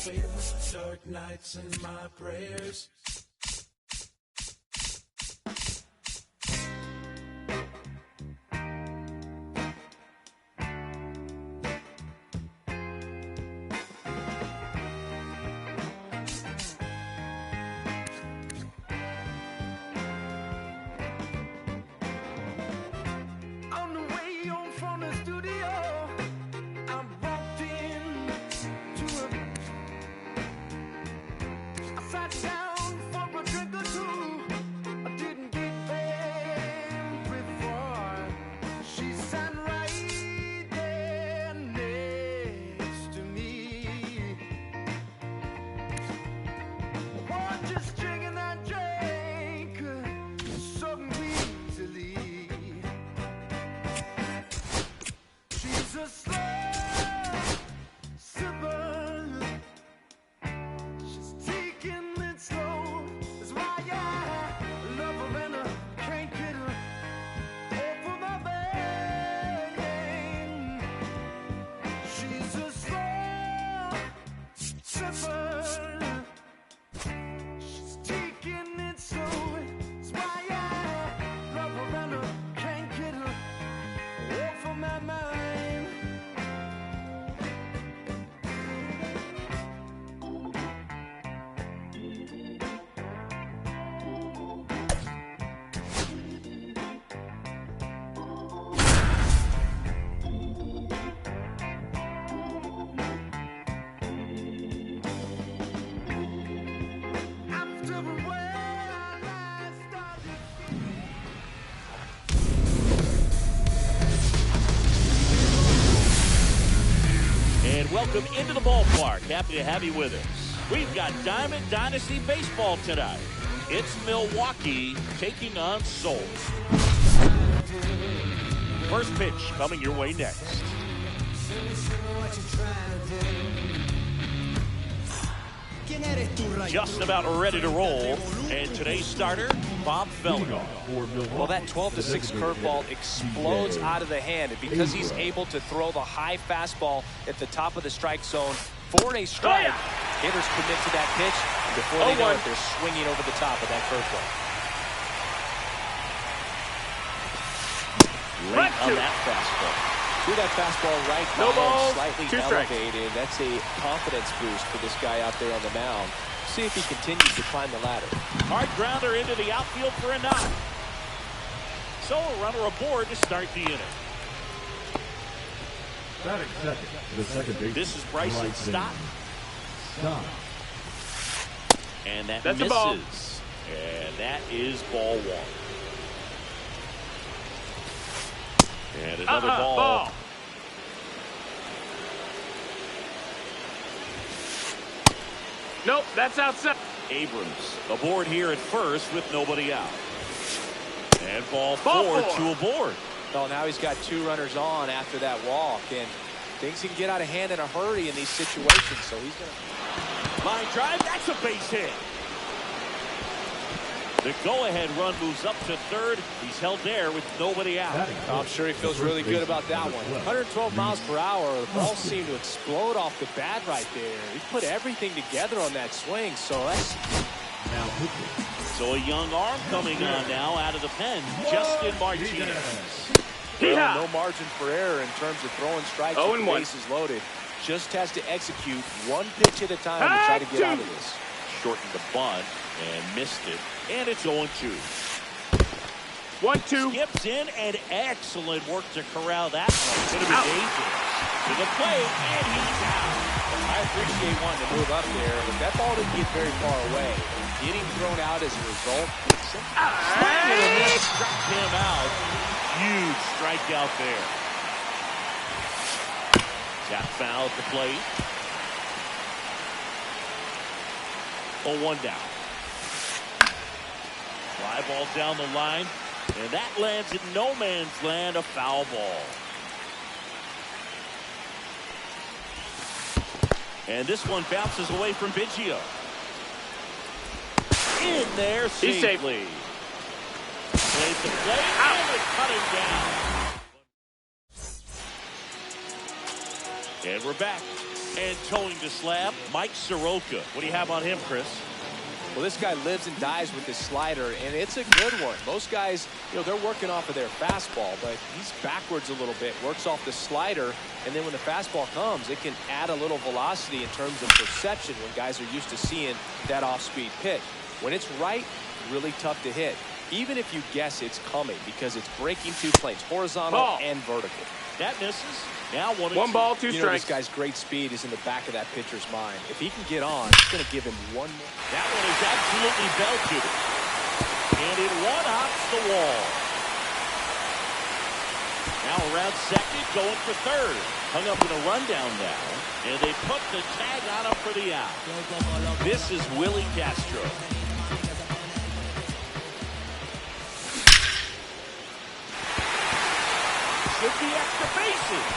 favor, dark nights and my prayers. Welcome into the ballpark. Happy to have you with us. We've got Diamond Dynasty Baseball tonight. It's Milwaukee taking on Seoul. First pitch coming your way next. Just about ready to roll. And today's starter, Bob Feller. Well, that 12-6 curveball explodes out of the hand. And because he's able to throw the high fastball at the top of the strike zone for a strike, hitters commit to that pitch. And before they know it, they're swinging over the top of that curveball. Late on that fastball. See that fastball right now, slightly elevated. That's a confidence boost for this guy out there on the mound. See if he continues to climb the ladder. Hard grounder into the outfield for a knock. So a runner aboard to start the inning. The second base. This is Bryson Stott. And that's misses. A ball. And that is ball one. And another ball. Nope, that's outside. Abrams aboard here at first with nobody out. And ball four to aboard. Oh, now he's got two runners on after that walk, and things can get out of hand in a hurry in these situations, so he's going to... Line drive, that's a base hit. The go-ahead run moves up to third. He's held there with nobody out. I'm sure he feels really good about that one. 112 miles per hour. The ball seemed to explode off the bat right there. He put everything together on that swing, so that's... So a young arm coming on now out of the pen. Justin Martinez. Well, no margin for error in terms of throwing strikes with the bases loaded. Just has to execute one pitch at a time to try to get out of this. Shortened the bunt and missed it. And it's 0-2. 1-2. Skips in, and excellent work to corral that one. Going to be dangerous. To the plate, and he's out. I appreciate wanting to move up there, but that ball didn't get very far away. Getting thrown out as a result. Swing and a miss. Struck him out. Huge strikeout there. Tap foul at the plate. 0-1 down. Fly ball down the line, and that lands in no man's land, a foul ball. And this one bounces away from Biggio. In there safely. Plays the play, and they cut him down. And we're back. And towing the slab, Mike Soroka. What do you have on him, Chris? Well, this guy lives and dies with his slider, and it's a good one. Most guys, they're working off of their fastball, but he's backwards a little bit, works off the slider, and then when the fastball comes, it can add a little velocity in terms of perception when guys are used to seeing that off-speed pitch. When it's right, really tough to hit, even if you guess it's coming because it's breaking 2 planes, horizontal and vertical. That misses. Now 1 ball, 2 strikes. This guy's great speed is in the back of that pitcher's mind. If he can get on, it's going to give him one more. That one is absolutely belted. And it one-hops the wall. Now around second, going for third. Hung up in a rundown now. And they put the tag on him for the out. This is Willie Castro. Should be extra bases.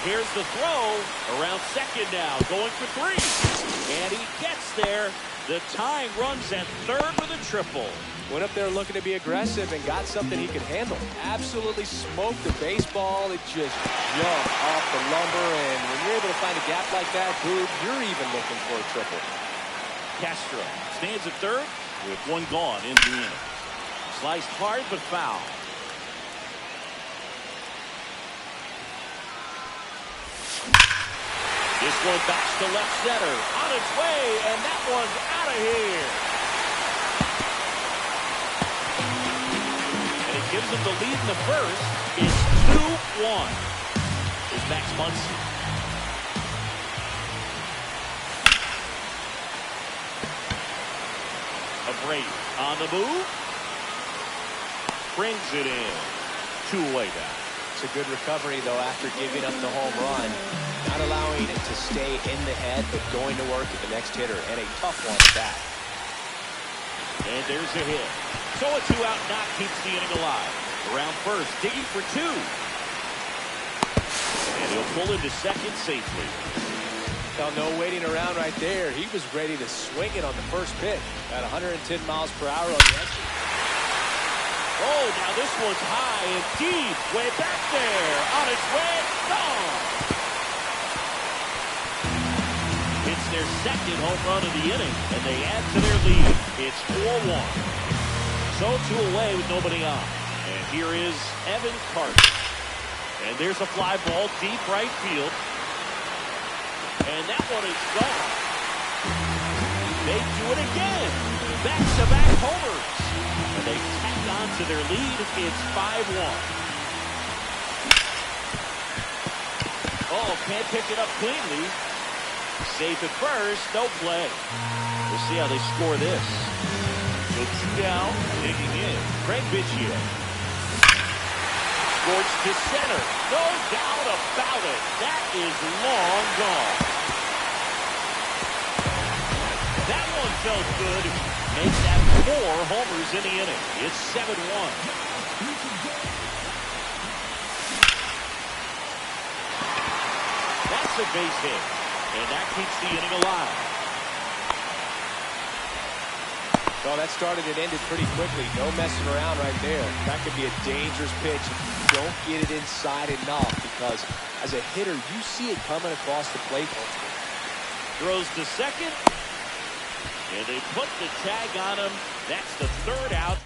Here's the throw. Around second now. Going for 3. And he gets there. The tying runs at third with a triple. Went up there looking to be aggressive and got something he could handle. Absolutely smoked the baseball. It just jumped off the lumber. And when you're able to find a gap like that, dude, you're even looking for a triple. Castro stands at third with 1 gone in the inning. Sliced hard but foul. This one backs to left center. On its way, and that one's out of here. And it gives them the lead in the first. It's 2-1. Here's Max Muncy. A break on the move. Brings it in. 2-away now. It's a good recovery, though, after giving up the home run. Not allowing it to stay in the head, but going to work at the next hitter. And a tough one at that. And there's a hit. So a 2-out knock keeps the inning alive. Around first, digging for 2. And he'll pull into second safely. Well, no waiting around right there. He was ready to swing it on the first pitch at 110 miles per hour on the exit. Oh, now this one's high and deep. Way back there. On its way. Gone. It's their second home run of the inning, and they add to their lead. It's 4-1. So 2 away with nobody on. And here is Evan Carter. And there's a fly ball deep right field. And that one is gone. They do it again. Back-to-back homers. And they tack on to their lead. It's 5-1. Oh, can't pick it up cleanly. Safe at first. No play. We'll see how they score this. So 2 down. Digging in. Craig Biggio. Sports to center. No doubt about it. That is long gone. That one felt good. Makes that 4 homers in the inning. It's 7-1. That's a base hit. And that keeps the inning alive. Well, that started and ended pretty quickly. No messing around right there. That could be a dangerous pitch if you don't get it inside enough, because as a hitter, you see it coming across the plate. Throws to second. And they put the tag on him. That's the 3rd out.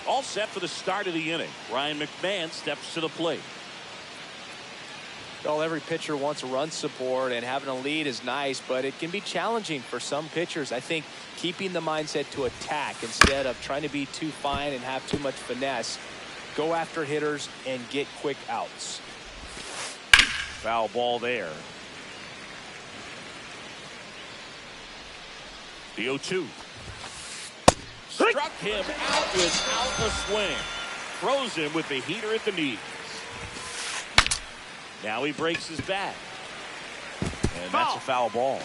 All set for the start of the inning. Ryan McMahon steps to the plate. Well, every pitcher wants run support, and having a lead is nice, but it can be challenging for some pitchers. I think keeping the mindset to attack instead of trying to be too fine and have too much finesse. Go after hitters and get quick outs. Foul ball there. The 0-2. Struck him out without a swing. Throws him with the heater at the knees. Now he breaks his bat. And that's a foul ball.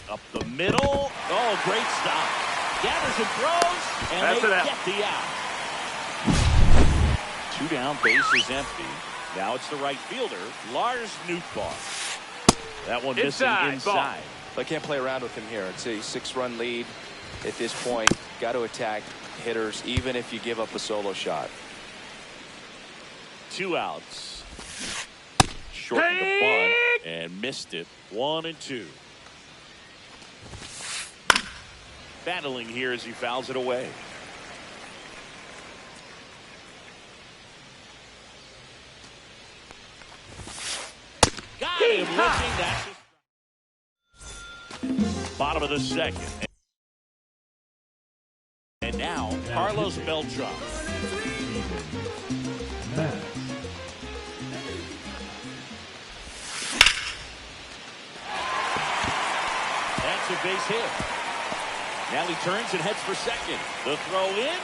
Up the middle. Oh, great stop. Gathers and throws. And that's they get the out. 2 down, base is empty. Now it's the right fielder, Lars Nootbaar. That one missing inside. They can't play around with him here. It's a 6-run lead. at this point, got to attack hitters even if you give up a solo shot. 2 outs. Shortened the bunt and missed it. 1-2. Battling here as he fouls it away. Got him looking. That's bottom of the second. And now Carlos Beltran. That's a base hit. Now he turns and heads for second. The throw in.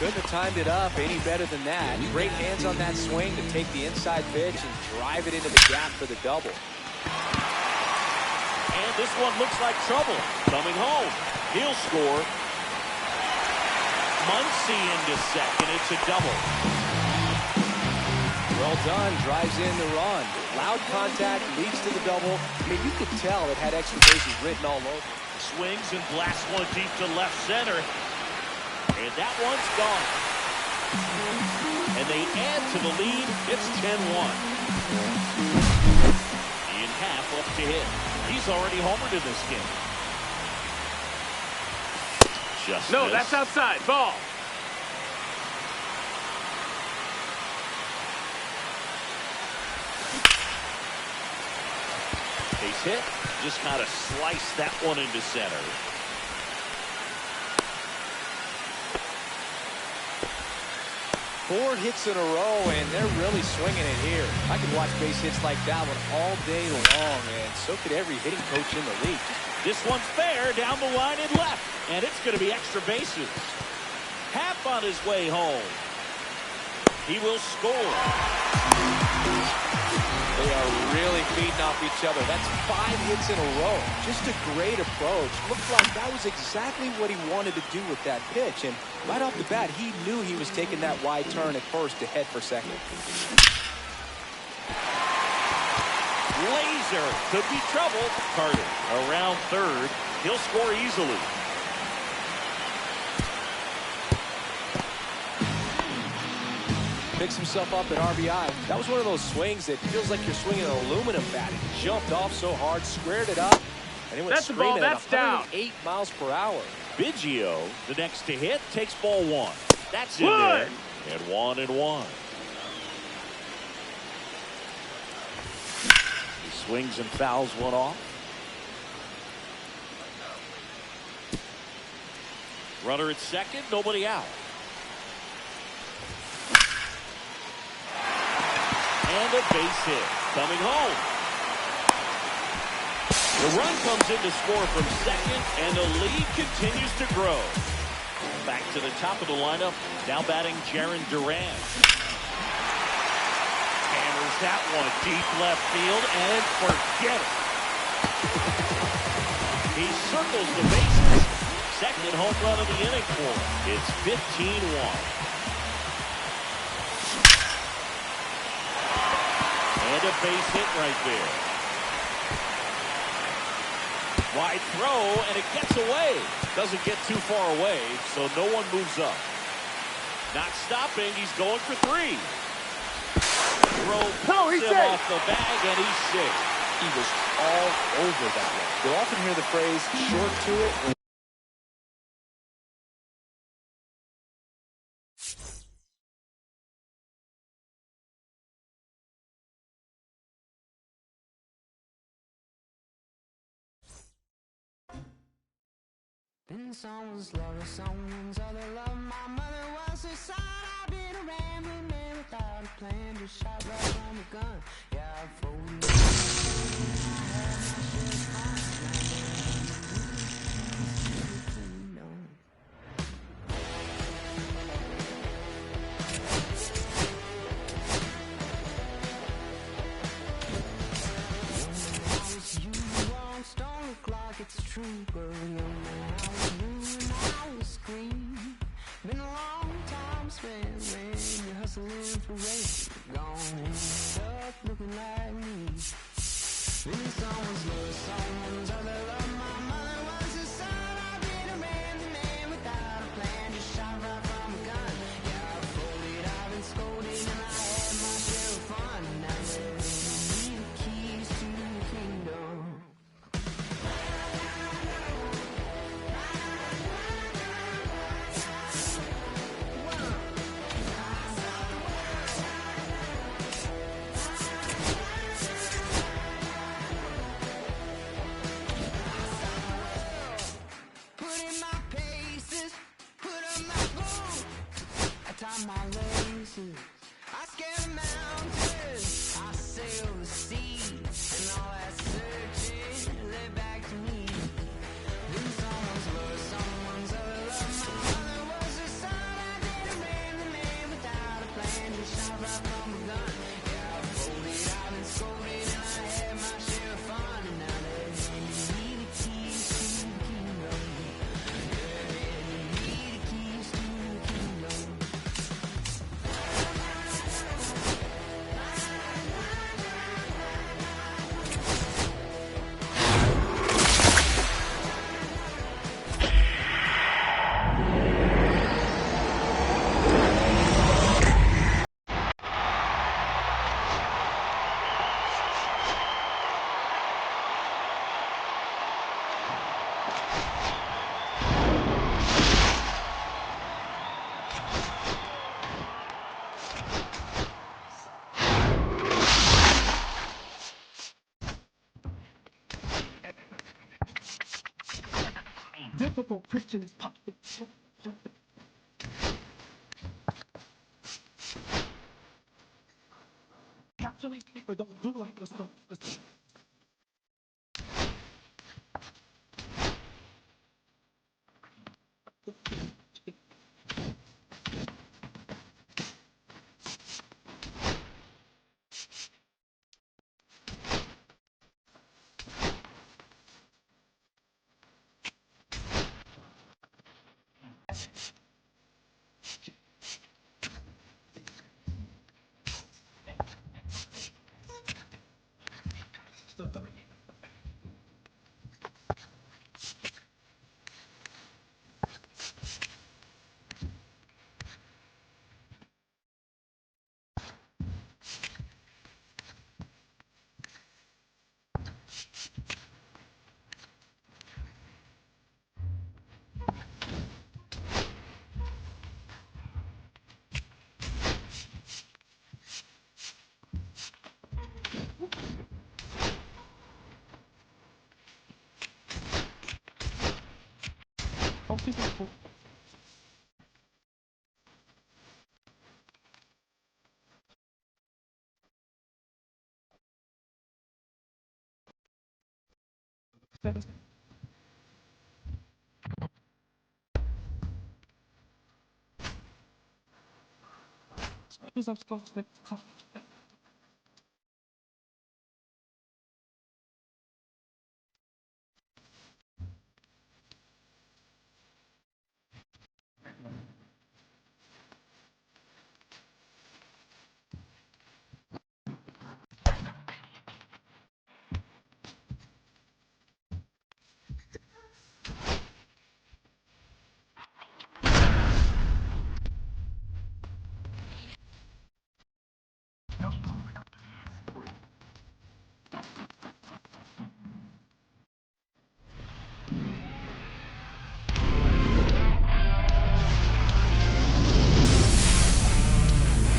Couldn't have timed it up any better than that. Great hands on that swing to take the inside pitch and drive it into the gap for the double. And this one looks like trouble. Coming home. He'll score. Muncy into second. It's a double. Well done. Drives in the run. Loud contact leads to the double. I mean, you could tell it had extra bases written all over. Swings and blasts one deep to left center. And that one's gone. And they add to the lead. It's 10-1. Ian Happ up to hit. He's already homered in this game. Just No, missed. that's outside. Ball. Base hit. Just kind of sliced that one into center. Four hits in a row, and they're really swinging it here. I could watch base hits like that one all day long, and so could every hitting coach in the league. This one's fair down the line and left, and it's going to be extra bases. Happ on his way home. He will score. They are really feeding off each other. That's 5 hits in a row. Just a great approach. Looked like that was exactly what he wanted to do with that pitch. And right off the bat, he knew he was taking that wide turn at first to head for second. Laser could be trouble. Carter around third. He'll score easily. Picks himself up at RBI. That was one of those swings that feels like you're swinging an aluminum bat. He jumped off so hard, squared it up, and it went That's the ball. screaming at That's down. 108 miles per hour. Biggio, the next to hit, takes ball 1. That's in there. And 1-1. He swings and fouls one off. Runner at second, nobody out. And a base hit. Coming home. The run comes in to score from second, and the lead continues to grow. Back to the top of the lineup. Now batting Jarren Duran. Hammers that one deep left field, and forget it. He circles the bases. Second home run of the inning for him. It's 15-1. And a base hit right there. Wide throw, and it gets away. Doesn't get too far away, so no one moves up. Not stopping, he's going for 3. Throw pulls him off the bag, and he's sick. He was all over that one. You'll often hear the phrase, short to it. Been someone's lover, someone's other love. My mother was her son. I've been a rambling man without a plan. Just shot right from a gun. Yeah, I folded. I had my don't look like it's true, but young man, I was blue and I was green. Been a long time spent when you're hustling for race. Gone and stuff looking like me. Been someone's love, someone's other out my laces. I scale the mountains, I sail the sea, and all that searching led back to me. Then someone's love, someone's other love. My mother was the sun, I didn't blame the man without a plan. Just shot right from a gun. Yeah, I've folded, I've been scolded, and I had my share of fun. And now they're handing me the keys to the kingdom. They're handing me the keys to the kingdom. Difficult Christians pop. Actually, people don't do like this stuff.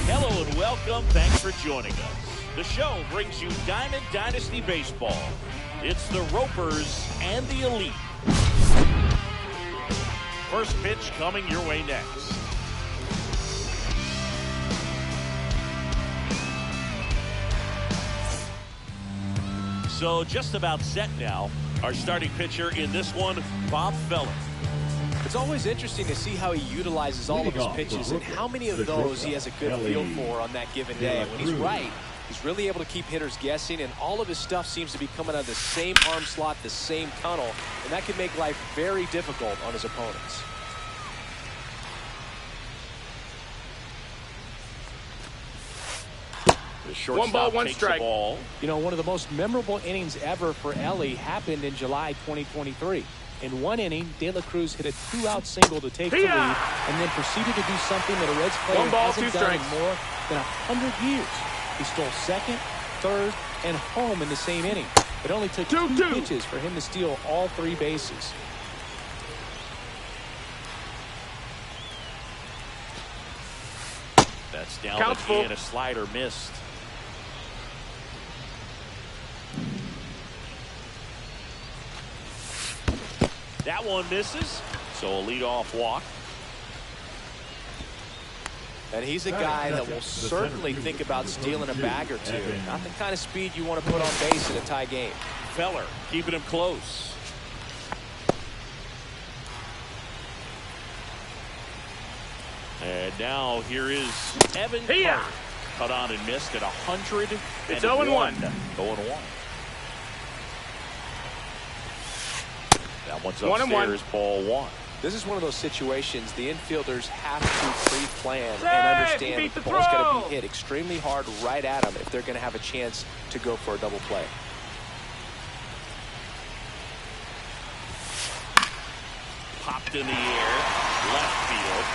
Hello and welcome. Thanks for joining us. The show brings you Diamond Dynasty Baseball. It's the Ropers and the Elite. First pitch coming your way next. So just about set now. Our starting pitcher in this one, Bob Feller. It's always interesting to see how he utilizes all of his pitches and how many of those he has a good feel for on that given day. When he's right, he's really able to keep hitters guessing, and all of his stuff seems to be coming out of the same arm slot, the same tunnel, and that can make life very difficult on his opponents. The shortstop takes the ball. You know, one of the most memorable innings ever for Ellie happened in July 2023. In one inning, De La Cruz hit a 2-out single to take the lead and then proceeded to do something that a Reds player hasn't done in more than 100 years. He stole second, third, and home in the same inning. It only took two pitches for him to steal all three bases. That's down the key and a slider missed. That one misses, so a leadoff walk. And he's a guy that will certainly think about stealing a bag or two. Not the kind of speed you want to put on base in a tie game. Feller keeping him close. And now here is Evan Carter. Cut on and missed at 100. It's 0-1. 0-1. That one's 1-1. upstairs, ball one. This is one of those situations the infielders have to pre-plan and understand that the ball's going to be hit extremely hard right at them if they're going to have a chance to go for a double play. Popped in the air, left field.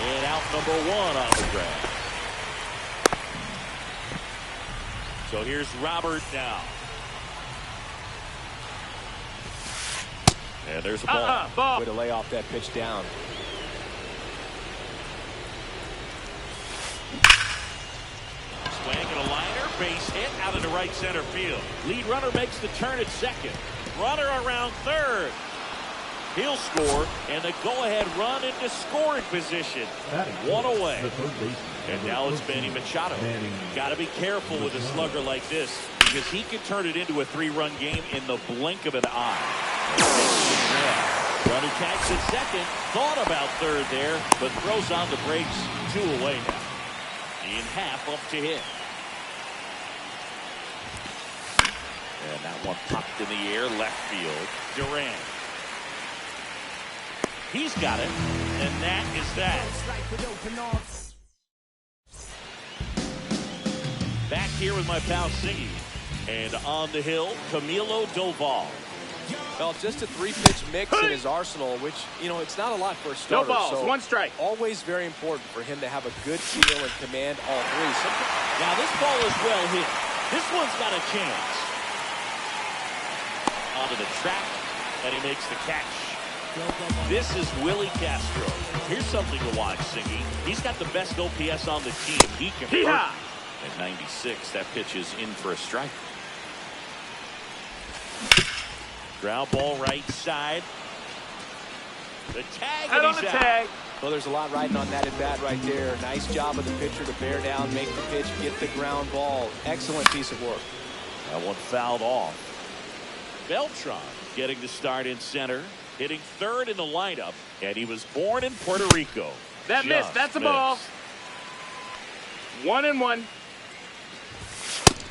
And out number one on the grab. So here's Robert now. And there's a ball. Way to lay off that pitch down. Swing and a liner, base hit out into right center field. Lead runner makes the turn at second. Runner around third. He'll score, and the go-ahead run into scoring position. One away. And now it's Manny Machado. Got to be careful with a slugger like this because he can turn it into a three-run game in the blink of an eye. Runner tags at second. Thought about third there, but throws on the brakes. 2 away now. In half up to hit. And that one popped in the air, left field. Durant. He's got it, and that is that. Back here with my pal Siggy. And on the hill, Camilo Doval. Well, just a 3-pitch mix in his arsenal, which, you know, it's not a lot for a starter. No balls, so 1 strike. Always very important for him to have a good feel and command all three. Now this ball is well hit. This one's got a chance. Onto the track, and he makes the catch. This is Willie Castro. Here's something to watch, Siggy. He's got the best OPS on the team. He can hurt. At 96, that pitch is in for a strike. Ground ball right side. The tag, and on the tag. Well, there's a lot riding on that at bat right there. Nice job of the pitcher to bear down, make the pitch, get the ground ball. Excellent piece of work. That one fouled off. Beltran getting the start in center. Hitting third in the lineup, and he was born in Puerto Rico. That missed. That's a ball. 1-1.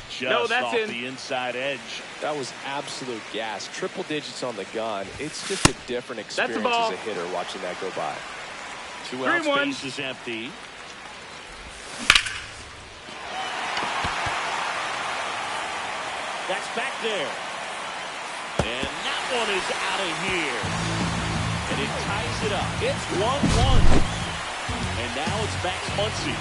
Just off the inside edge. That was absolute gas. Triple digits on the gun. It's just a different experience as a hitter watching that go by. 2 outs, base is empty. That's back there. And that one is out of here. And it ties it up. It's 1-1. And now it's Max Muncy.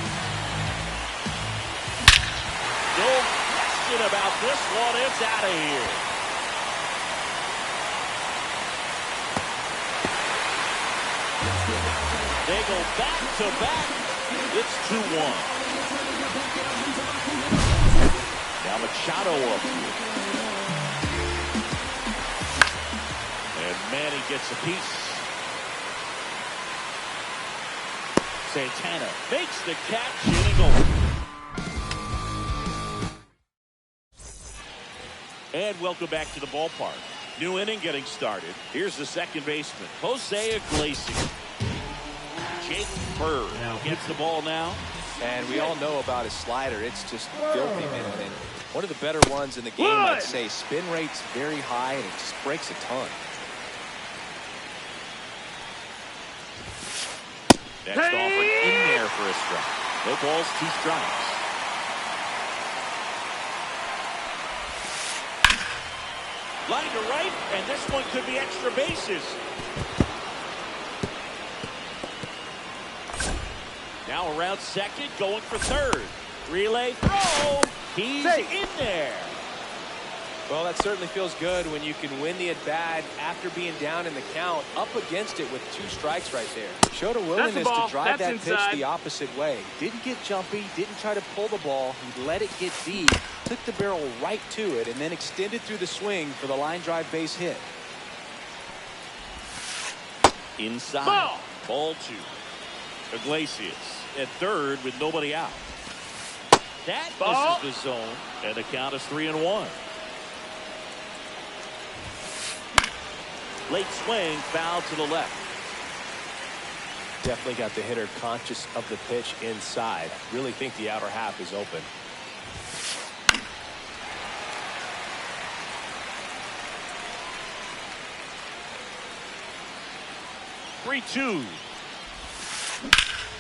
No question about this one. It's out of here. They go back to back. It's 2-1. Now Machado up here. And Manny gets a piece. Santana makes the catch, inning over. And welcome back to the ballpark. New inning getting started. Here's the second baseman, Jose Iglesias. Jake Bird gets the ball now. And we all know about his slider. It's just filthy, man. And one of the better ones in the game, I'd say. Spin rate's very high, and it just breaks a ton. Next offering in there for a strike. No balls, 2 strikes. Line to right, and this one could be extra bases. Now around second, going for third. Relay throw. He's in there. Well, that certainly feels good when you can win the at-bat after being down in the count, up against it with 2 strikes right there. Showed a willingness to drive that pitch the opposite way. Didn't get jumpy, didn't try to pull the ball. He let it get deep, took the barrel right to it, and then extended through the swing for the line drive base hit. Inside. Ball 2. Iglesias at third with nobody out. That Ball. misses the zone, and the count is 3-1. Late swing, foul to the left. Definitely got the hitter conscious of the pitch inside. Really think the outer half is open. Three-two.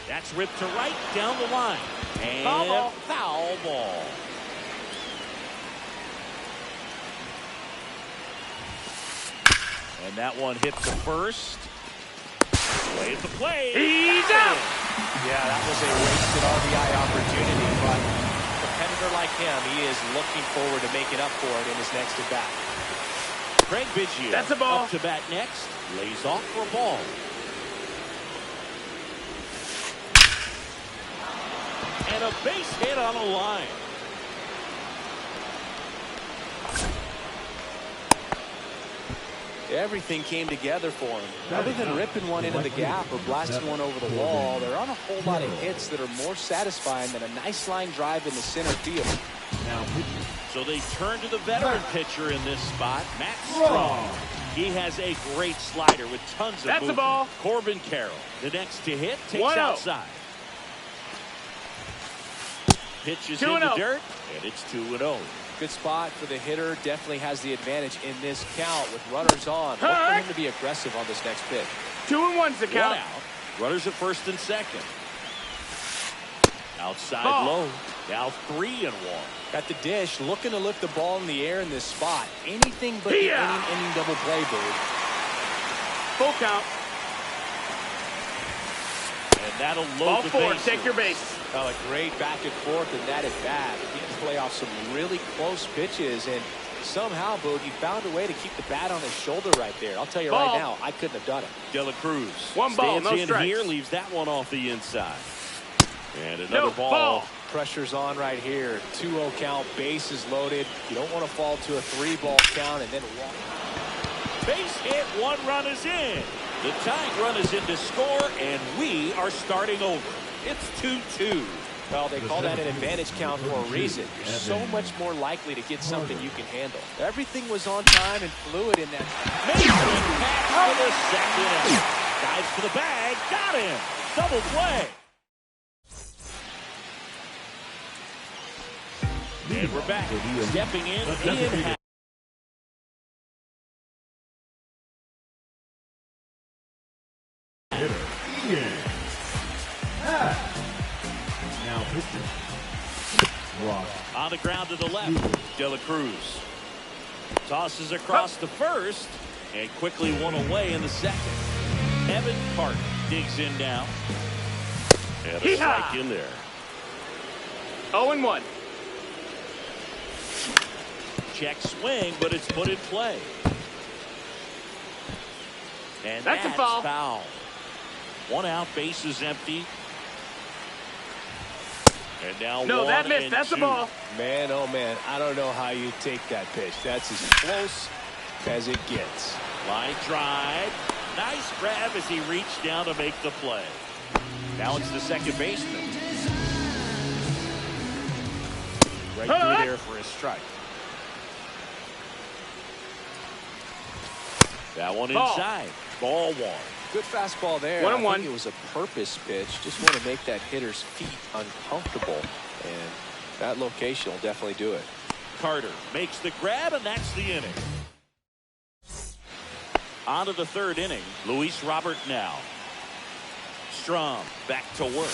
That's ripped to right down the line. And foul ball. And that one hit to first. Play at the plate. He's out. Yeah, that was a wasted RBI opportunity, but a competitor like him, he is looking forward to making up for it in his next at bat. Craig Biggio That's a ball. up to bat next. Lays off for a ball. And a base hit on the line. Everything came together for him. Other than ripping one into the gap or blasting one over the wall, there aren't a whole lot of hits that are more satisfying than a nice line drive in the center field. So they turn to the veteran pitcher in this spot, Matt Strong. He has a great slider with tons of That's the movement. ball. Corbin Carroll, the next to hit, takes 1-0. outside. Pitches in 2-0. the dirt, and it's 2-0. Good spot for the hitter. Definitely has the advantage in this count with runners on. Look for him to be aggressive on this next pitch. 2-1's the One count. out. Runners at first and second. Outside Ball. low. Now 3-1. Got the dish, looking to lift the ball in the air in this spot. Anything but the inning double play, Bird. Full count. And that'll Ball load the 4. bases. Take your base. Well, a great back and forth in that at bat. He can play off some really close pitches, and somehow, Boog, he found a way to keep the bat on his shoulder right there. I'll tell you Ball. right now, I couldn't have done it. De La Cruz. One ball, stands no in strikes. here, leaves that one off the inside. And another No ball. Pressure's on right here. 2-0 count, bases loaded. You don't want to fall to a 3-ball count and then walk. Base hit, 1 run is in. The tying run is in to score, and we are starting over. It's 2-2. Well, they call that an advantage count for a reason. You're so much more likely to get something you can handle. Everything was on time and fluid in that. Mason pass for the second out. Dives for the bag, got him. Double play. And we're back. Stepping in, Ian. Now pitching. Rock. On the ground to the left, De La Cruz. Tosses across the first, and quickly one away in the second. Evan Carter digs in now. And a strike in there. 0-1. Check swing, but it's put in play. And That's a foul. foul. 1 out, base is empty. And now No, 1 that missed. and That's 2. the ball. Man, oh man, I don't know how you take that pitch. That's as close as it gets. Line drive. Nice grab as he reached down to make the play. Now it's the second baseman. Right through there for a strike. That one Ball. inside. Ball 1. Good fastball there. 1-1. I think it was a purpose pitch. Just want to make that hitter's feet uncomfortable. And that location will definitely do it. Carter makes the grab, and that's the inning. On to the third inning. Luis Robert now. Strom back to work.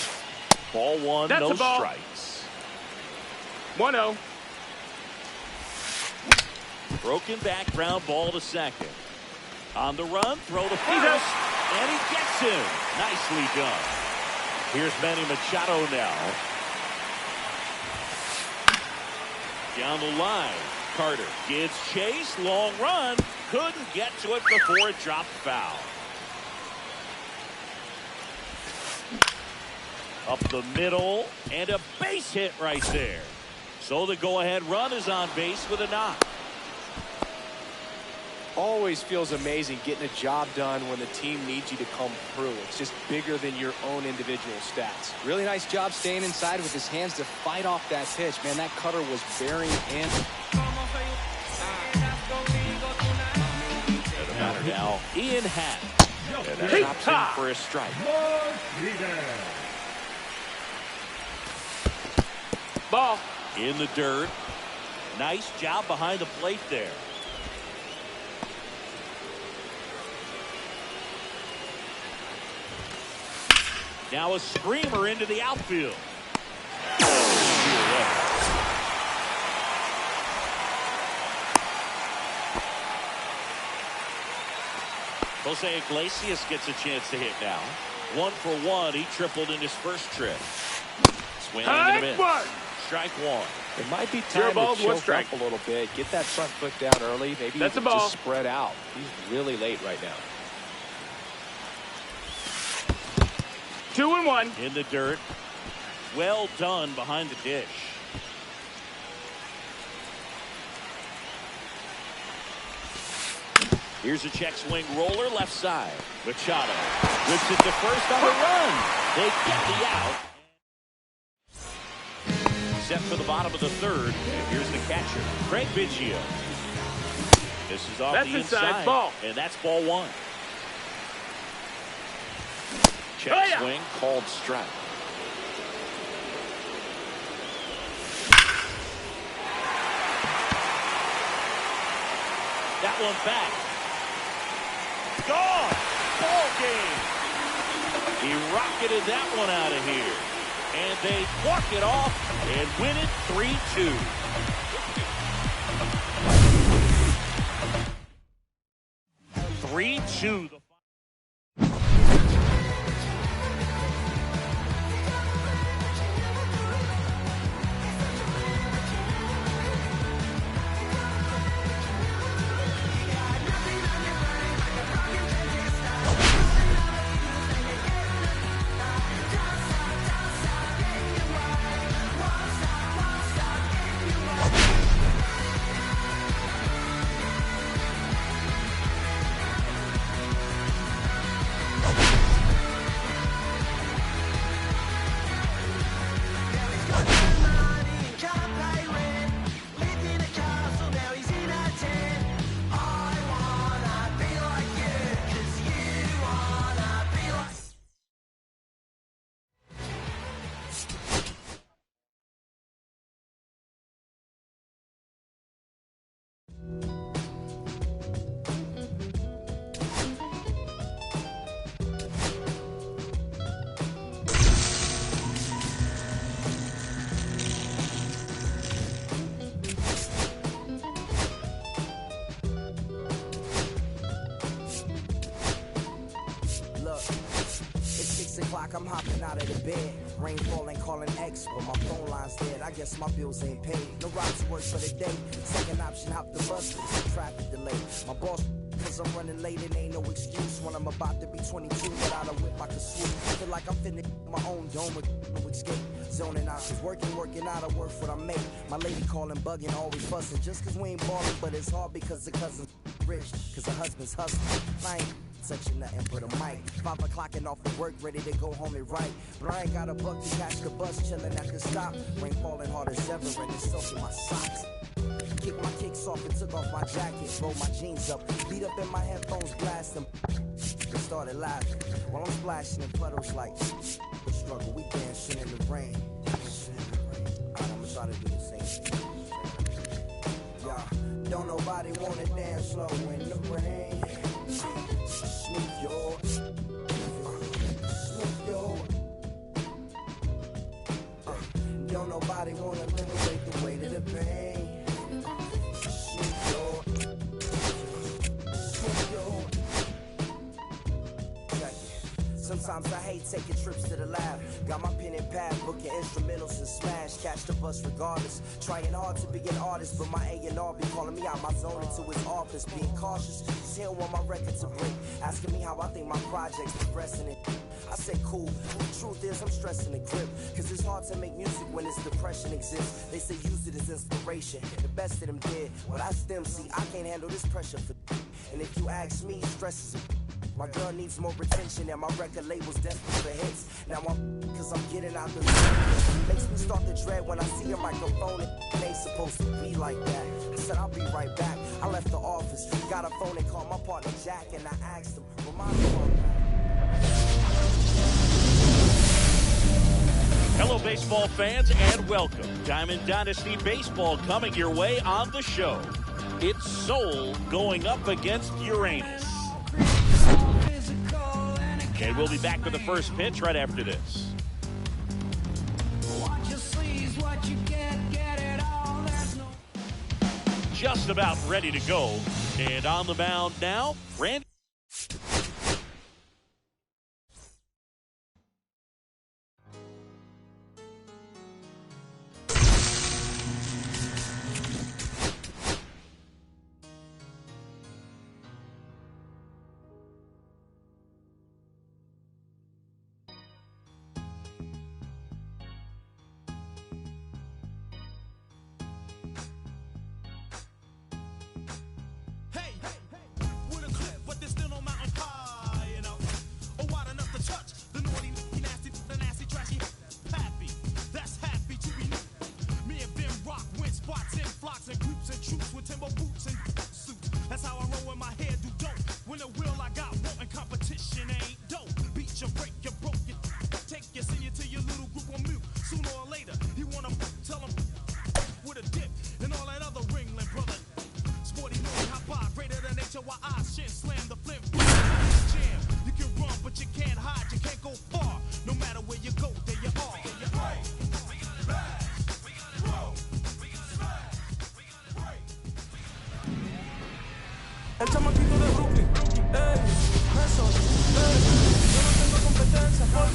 Ball 1, That's no a ball. strikes. 1-0. Broken back, ground ball to second. On the run, throw to He's out. first, and he gets him. Nicely done. Here's Manny Machado now. Down the line, Carter gives chase, long run, couldn't get to it before it dropped foul. Up the middle, and a base hit right there. So the go-ahead run is on base with a knock. Always feels amazing getting a job done when the team needs you to come through. It's just bigger than your own individual stats. Really nice job staying inside with his hands to fight off that pitch. Man, that cutter was bearing and... And the batter now, Ian Happ. And that drops in for a strike. Ball. In the dirt. Nice job behind the plate there. Now a screamer into the outfield. Jose Iglesias gets a chance to hit now. 1 for 1. He tripled in his first trip. Swing and a miss. Strike one. It might be time to choke up a little bit. Get that front foot down early. Maybe even just spread out. He's really late right now. 2-1. In the dirt. Well done behind the dish. Here's a check swing roller left side. Machado whips it to first on the run. They get the out. Set for the bottom of the third. And here's the catcher, Craig Biggio. This is off the inside. Ball. And that's ball one. Check swing called strike. That one back. Gone. Ball game. He rocketed that one out of here. And they walk it off and win it 3-2. I'm hopping out of the bed. Rain falling, calling X, but my phone line's dead. I guess my bills ain't paid. No ride to work for the day. Second option, hop the bus with some traffic delay. My boss, cause I'm running late, it ain't no excuse. When I'm about to be 22, without a whip I can swoop. Feel like I'm finna my own dome with no escape. Zoning out, cause working out, I work what I make. My lady calling, bugging, always fussing. Just cause we ain't ballin', but it's hard because the cousin's rich. Cause the husband's hustling. I ain't touching nothing but a mic. 5 o'clock and off of work, ready to go home and write. But I ain't got a buck to catch the bus, chillin' at the stop. Rain falling hard as ever, and it's soaking my socks. Kicked my kicks off and took off my jacket, rolled my jeans up, beat up in my headphones, blasting. They started laughing while I'm splashing in puddles like the struggle. We dancing in the rain. Alright, I'ma try to do the same thing. Yeah, don't nobody wanna dance slow in the rain. Smooth your, don't nobody wanna liberate the weight of the pain. Sometimes I hate taking trips to the lab. Got my pen and pad, booking instrumentals and smash. Catch the bus regardless. Trying hard to be an artist, but my A&R be calling me out my zone into his office. Being cautious, cause he don't want my record to break. Asking me how I think my project's progressing it. I say cool, the truth is I'm stressing the grip. Cause it's hard to make music when this depression exists. They say use it as inspiration, the best of them did. Well that's them, see I can't handle this pressure for And if you ask me, stress is a my girl needs more attention and my record label's desperate for hits. Now I'm cause I'm getting out the street. Makes me start to dread when I see a microphone. It ain't supposed to be like that. I said I'll be right back. I left the office, got a phone and called my partner Jack, and I asked him, remind me why. Hello, baseball fans, and welcome. Diamond Dynasty Baseball coming your way on the show. It's Sol going up against Uranus. And we'll be back with the first pitch right after this. Just about ready to go. And on the mound now, Randy.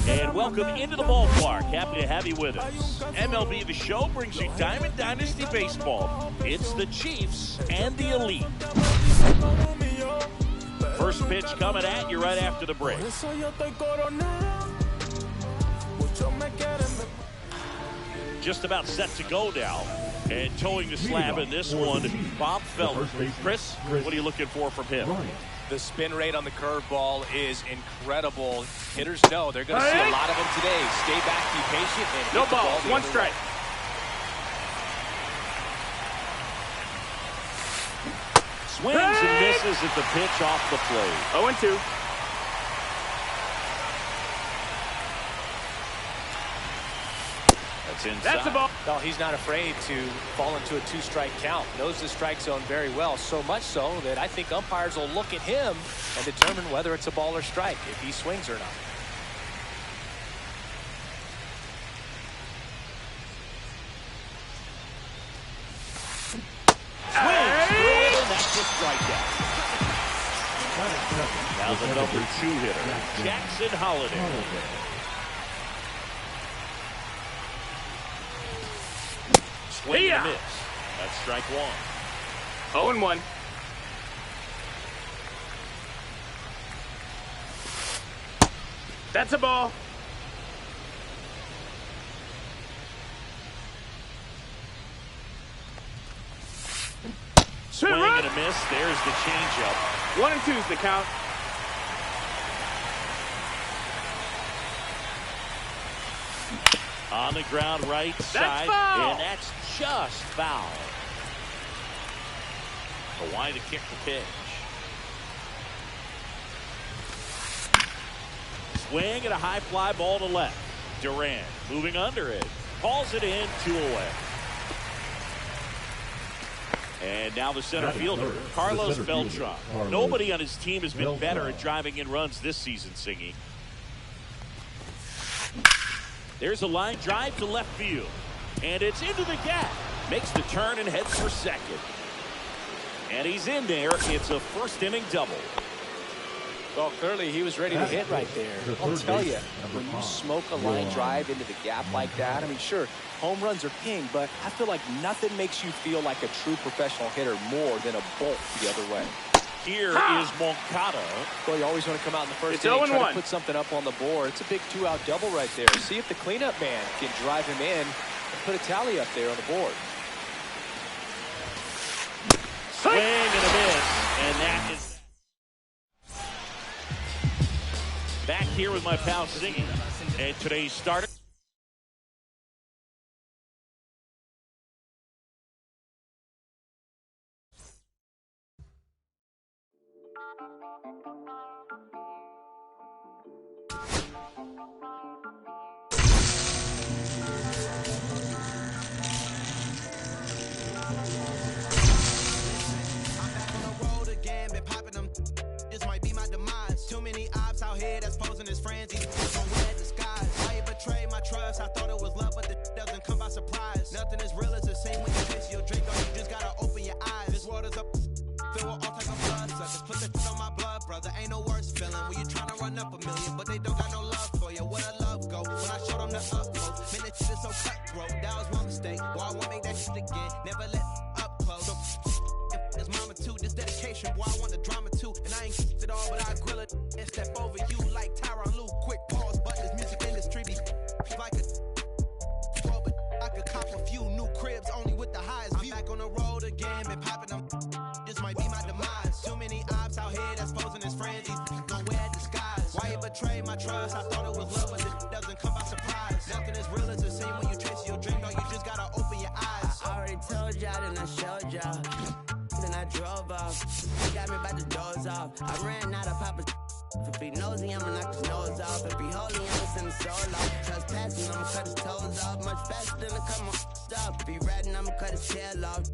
And welcome into the ballpark. Happy to have you with us. MLB The Show brings you Diamond Dynasty Baseball. It's the Chiefs and the Elite. First pitch coming at you right after the break. Just about set to go now. And towing the slab in this one, Bob Feller. Chris, what are you looking for from him? The spin rate on the curveball is incredible. Hitters know they're going to see a lot of them today. Stay back, be patient, and hit no the ball, ball one strike. Swings and misses at the pitch off the plate. 0-2. That's inside. That's the ball. No, he's not afraid to fall into a two-strike count. Knows the strike zone very well, so much so that I think umpires will look at him and determine whether it's a ball or strike, if he swings or not. Swings through it, and that's a strikeout. Now the number 2 hitter, Jackson Holiday. Swing and a miss. That's strike 1. 0-1. That's a ball. Swing and a miss. There's the changeup. 1-2 is the count. On the ground right side, foul. and that's just foul. Hawaii to kick the pitch. Swing and a high fly ball to left. Durant moving under it. Calls it in, 2 away. And now the center fielder, Carlos Beltran. Nobody on his team has been better at driving in runs this season, Singy. There's a line drive to left field. And it's into the gap. Makes the turn and heads for second. And he's in there. It's a first inning double. Well, clearly he was ready to hit right there. I'll tell you, when you smoke a line drive into the gap like that, I mean, sure, home runs are king, but I feel like nothing makes you feel like a true professional hitter more than a bolt the other way. Here is Moncada. Well, you always want to come out in the first It's inning, try 0-1. to put something up on the board. It's a big 2-out double right there. See if the cleanup man can drive him in and put a tally up there on the board. Swing and a miss. And that is Back here with my pal singing. And today's starter. This might be my demise. Too many ops out here that's posing as friends. He's on weird disguise. Why you betray my trust? I thought it was love, but the doesn't come by surprise. Nothing is real as the same when you taste your drink. Or you just gotta open your eyes. This water's up, filled with all type of blood suckers. Put the on my blood, brother. Ain't no worse feeling when you tryna run up a million, but they don't got no love for you. Where the love go? When I showed them the utmost, man, that shit is so cutthroat. That was my mistake. Boy, I won't make that shit again. Never let up close. It's mama too, this dedication, boy, I want the drama too. And I ain't it all, but I grill it and step over you like Tyronn Lue. Quick pause, but this music industry be like a but I could cop a few new cribs only with the highest view. I'm back on the road again, been popping them. This might be my demise. Too many ops out here that's posing as friends. These gon' wear disguise. Why you betray my trust? I thought it was love, but it doesn't come by surprise. Nothing is real as the same when you chase your dream. No, you just gotta open your eyes. I already told y'all, then I showed y'all. Then I drove off. Got me by the doors off. I ran out of Papa's. If he nosy, I'ma knock his nose off. If he holy, I'ma send his soul off. Trespassing, I'ma cut his toes off. Much faster than a come on stop. If he ratting, I'ma cut his tail off.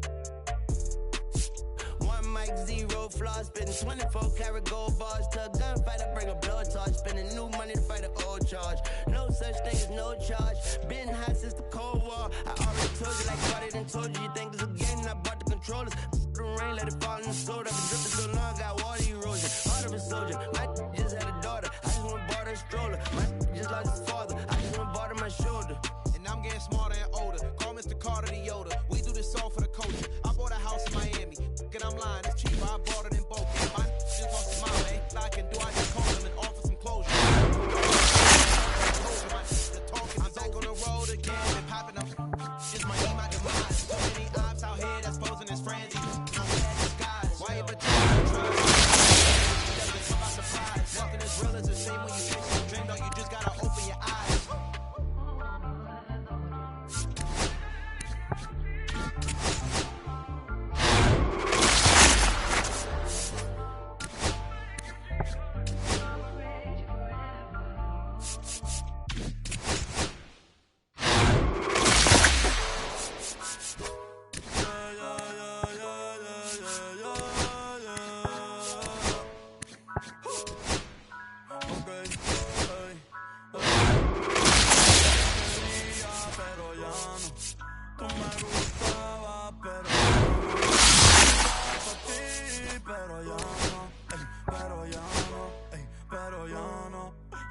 One mic, zero flaws. Spitting 24 karat gold bars. To a gunfight, I bring a blowtorch. Spending new money to fight an old charge. No such thing as no charge. Been hot since the Cold War. I already told you, like I didn't told you. You think it's a game, I bought the controllers. The rain, let it fall in the soda. I've been dripping so long, got water erosion. Heart of a soldier. My just had a daughter. I just went bought her a stroller. My just lost his father. I just went bought her my shoulder. And I'm getting smarter and older. Call Mr. Carter the Yoda. We do this all for the culture. I bought a house in Miami. And I'm lying, it's cheaper. I bought it in both. My just lost his mom, man. I can do, I just call him and offer some closure. I'm back on the road again. Been popping up. This might be my demise. So many ops out here that's posing as friends. Why you betray my trust? Doesn't come by surprise. Nothing is real as the same when you chase your dream. No, you just gotta open your eyes.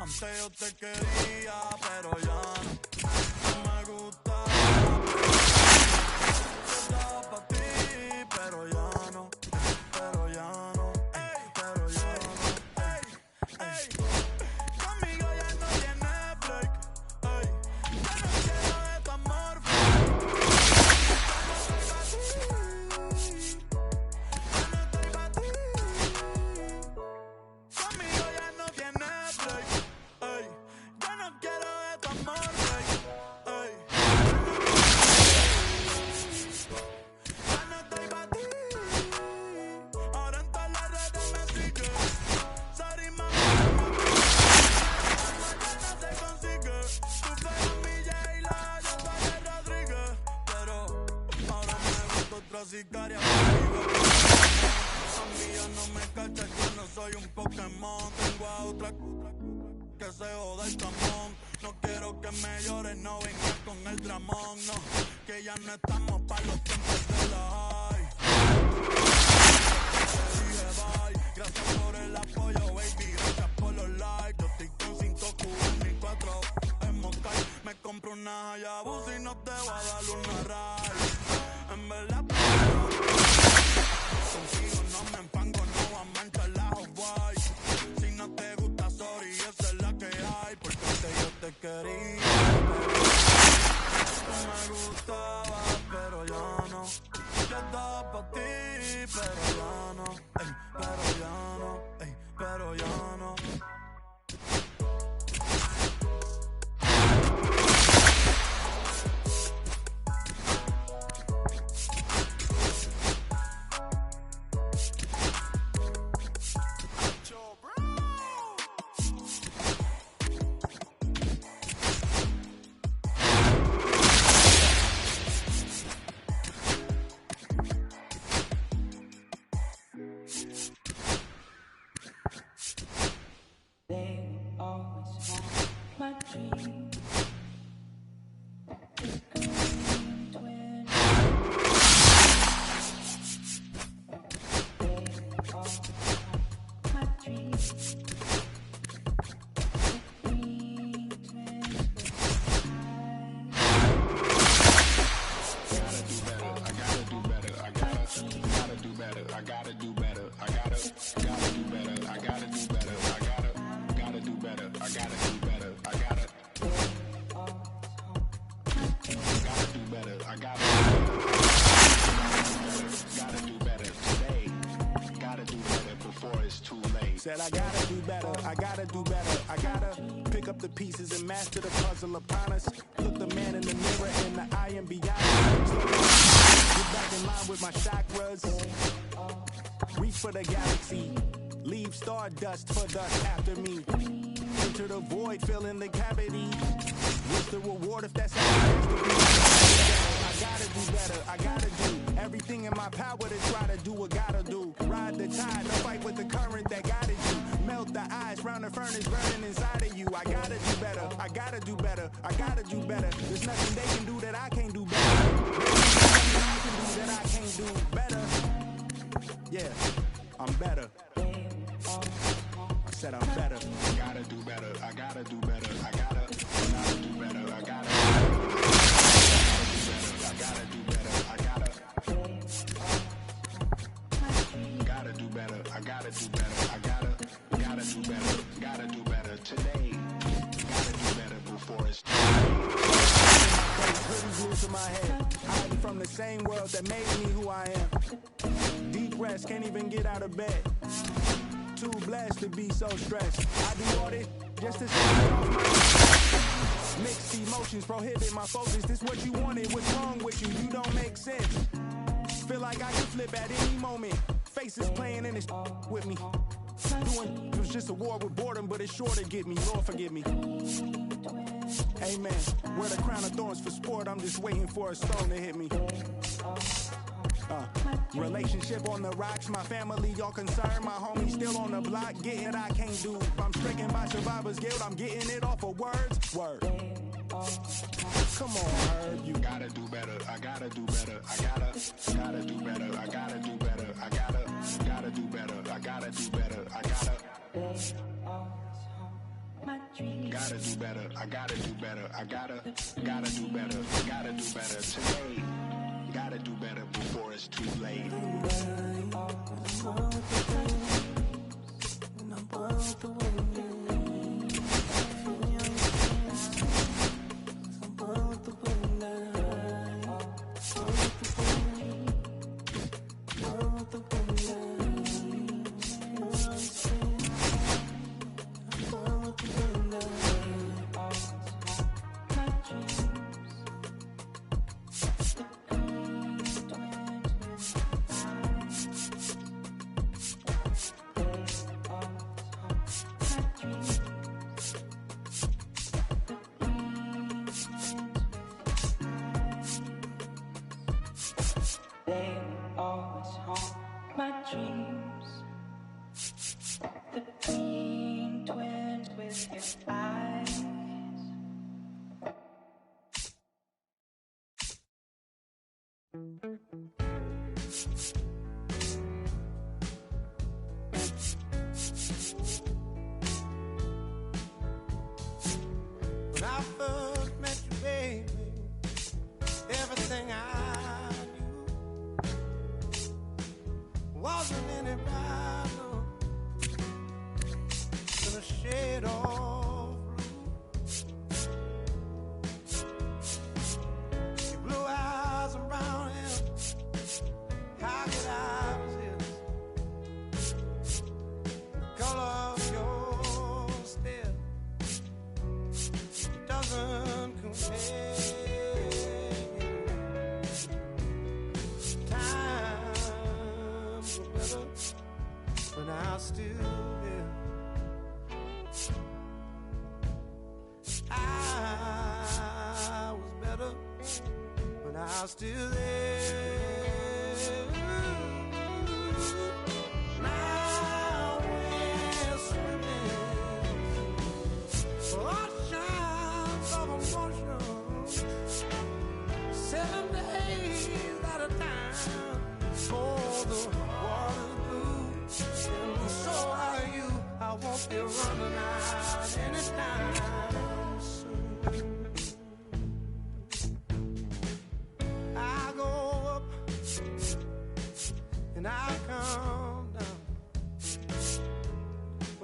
Antes yo te quería, pero ya no me gusta. Estaba pa' ti, pero ya no, pero ya no, pero ya no. Conmigo ya no tiene break. Ya no quiero de tu amor. Ya no estoy pa' ti. Conmigo ya no tiene break. Yo no quiero de tu amor, ey. Ya no estoy pa' ti. Ahora en todas las redes me sigue. Sorry, mami, ya no se consigue. Tú fueras mi J-Lo, yo soy el Rodríguez. Pero ahora me gusta otra sicaria. A mí ya no me cachas, yo no soy un Pokémon. Tengo a otra que se joda el camón. No quiero que me llores, no vengas con el dramón, no. Que ya no estamos pa' los tiempos de la high. Te dije bye, gracias por el apoyo, baby, gracias por los likes. Yo estoy con 5 cubos y 4 en Moscay. Me compro una Hayabusa y no te voy a dar una ride. En verdad, contigo no me empango, no voy a manchar la Hawaii. Si no te gusta, sorry, esa es la que hay. Porque antes yo te quería, pero tú me gustabas, pero ya no. Ya Said I gotta do better, I gotta do better, I gotta pick up the pieces and master the puzzle upon us. Look the man in the mirror in the eye and beyond. Get back in line with my chakras. Reach for the galaxy. Leave stardust for dust after me. Enter the void, fill in the cavity. What's the reward if that's how it has to be? I gotta do better, I gotta do everything in my power to try to do what gotta do. Ride the tide, no fight with the current that guided you. Melt the ice round the furnace burning inside of you. I gotta do better, I gotta do better, I gotta do better. There's nothing they can do that I can't do better. There's nothing I can do that I can't do better. Yeah, I'm better. I said I'm better. I gotta do better, I gotta do better, I gotta do better, I gotta do better, I gotta do better, I gotta do better, I gotta do better, gotta do better today. Gotta do better before it's too late. Hoodies loose in my head, hiding from the same world that made me who I am. Deep rest, can't even get out of bed. Too blessed to be so stressed. I do all this just to stay off my mixed emotions prohibit my focus. This what you wanted, what's wrong with you? You don't make sense. Feel like I can flip at any moment. Faces playing in this with me. Doing it was just a war with boredom, but it's sure to get me. Lord forgive me. Amen. Wear the crown of thorns for sport. I'm just waiting for a stone to hit me. Relationship on the rocks, my family all concerned. My homies still on the block, getting it I can't do. I'm stricken by survivor's guilt, I'm getting it off of words. Word. Come on, Herb, you gotta do better. I gotta do better. I gotta do better. I gotta do better. I gotta do better. I gotta do better. I gotta do better. I gotta do better. I gotta do better. Gotta do better today. Gotta do better before it's too late. When I first met you, baby, everything I knew wasn't any brighter than a shade of blue. Your blue eyes around him, how could I resist? The color of your stare doesn't compare. Times were better when I was still there. I was better when I was still there. Now we're swimming, ocean.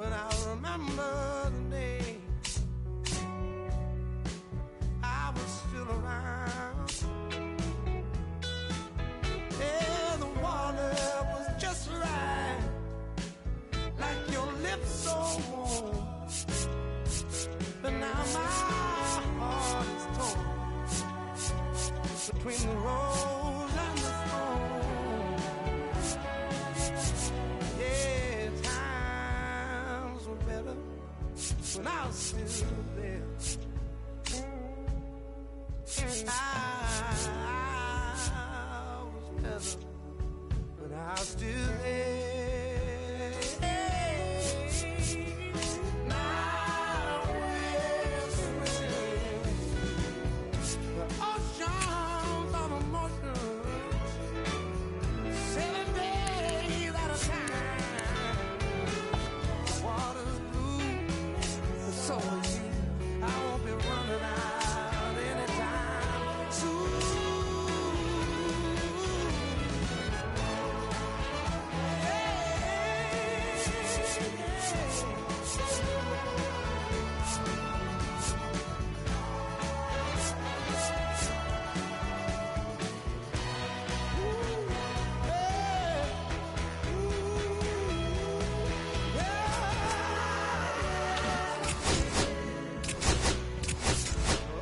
But I remember the day I was still around. Yeah, the water was just right, like your lips so warm. But now my heart is torn between the rose and the thorn. Yeah, times were better when I was still there. I was better when I was still there. Now we're swimming the oceans of emotion, 7 days at a time. The water's blue, and so are you. I won't be running out anytime soon.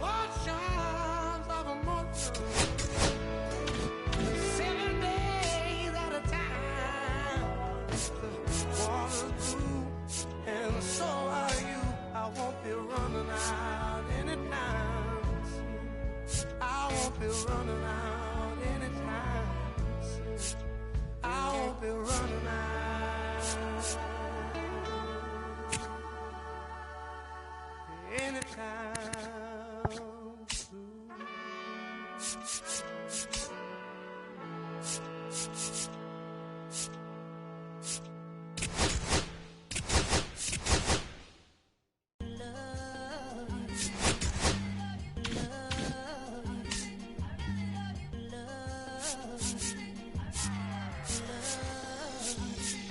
Oceans of emotion, 7 days at a time. The water's blue, and so are you. I won't be running out anytime soon. I won't be running out anytime soon. I won't be running out anytime soon.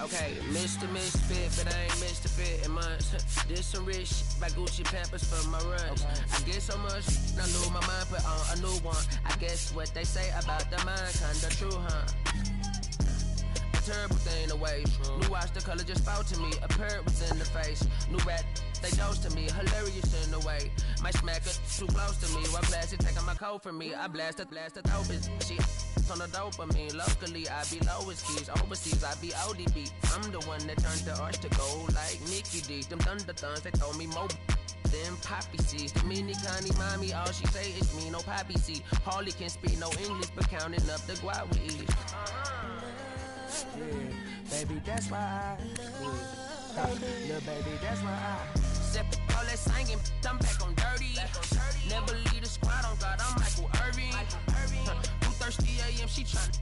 Okay, Mr. Misfit, but I ain't Mr. Fit in months. Did some rich shit by Gucci Pampers for my runs. I get so much, I lose my mind, put on a new one. I guess what they say about the mind, kinda true, huh? A terrible thing to waste. New watch, the color just spoke to me. A parrot was in the face. New rat, they dose to me. Hilarious in the way. My smacker too close to me. One classy taking my coat from me. I blast the dope is shit. On the dopamine, locally I be lowest keys, overseas I be ODB. I'm the one that turned the arch to gold like Mickey D. Them thunder thuns, they told me more than poppy seeds. The mini Connie mommy, all she say is me, no poppy seed. Harley can speak no English, but counting up the guap with ease. Yeah, baby, that's why I little baby, that's why I step all that singing, I'm back on dirty. Never leave the squad on God, I'm Michael Irving. 2:30 a.m. she tryna.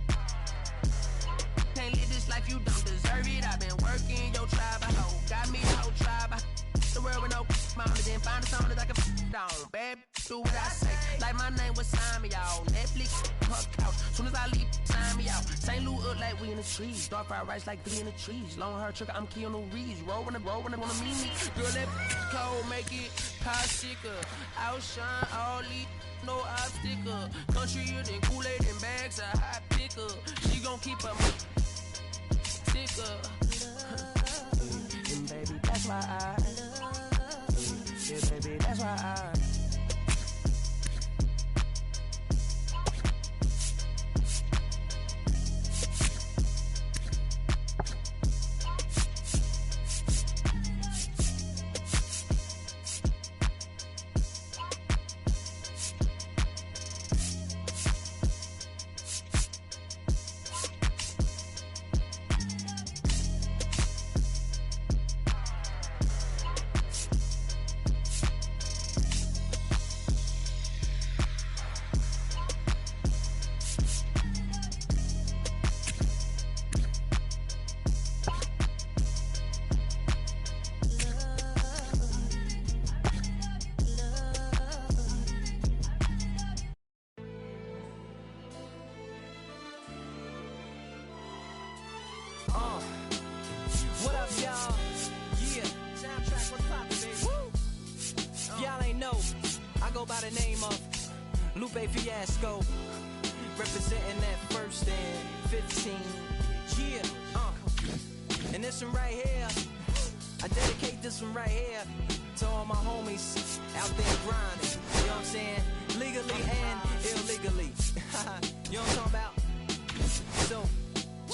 Can't live this life, you don't deserve it. I've been working your tribe, I hoe. Got me the whole tribe. The world with no mama, then find something that I can down. Bad, do what I say. Like my name was sign me out. Netflix, her couch. Soon as I leave, sign me out. St. Louis up like we in the trees. Dark fried rice like we in the trees. Long hair trick, I'm Keanu Reeves. Rolling, wanna meet me. Girl, that cold make it popsicle. Outshine all these. No obstacle. Country and Kool-Aid and bags, a hot picker. She gon' keep her sticker. And baby, that's why yeah, baby, that's why by the name of Lupe Fiasco, representing that first and 15. Yeah, and this one right here, I dedicate this one right here to all my homies out there grinding. You know what I'm saying? Legally and illegally. You know what I'm talking about? So,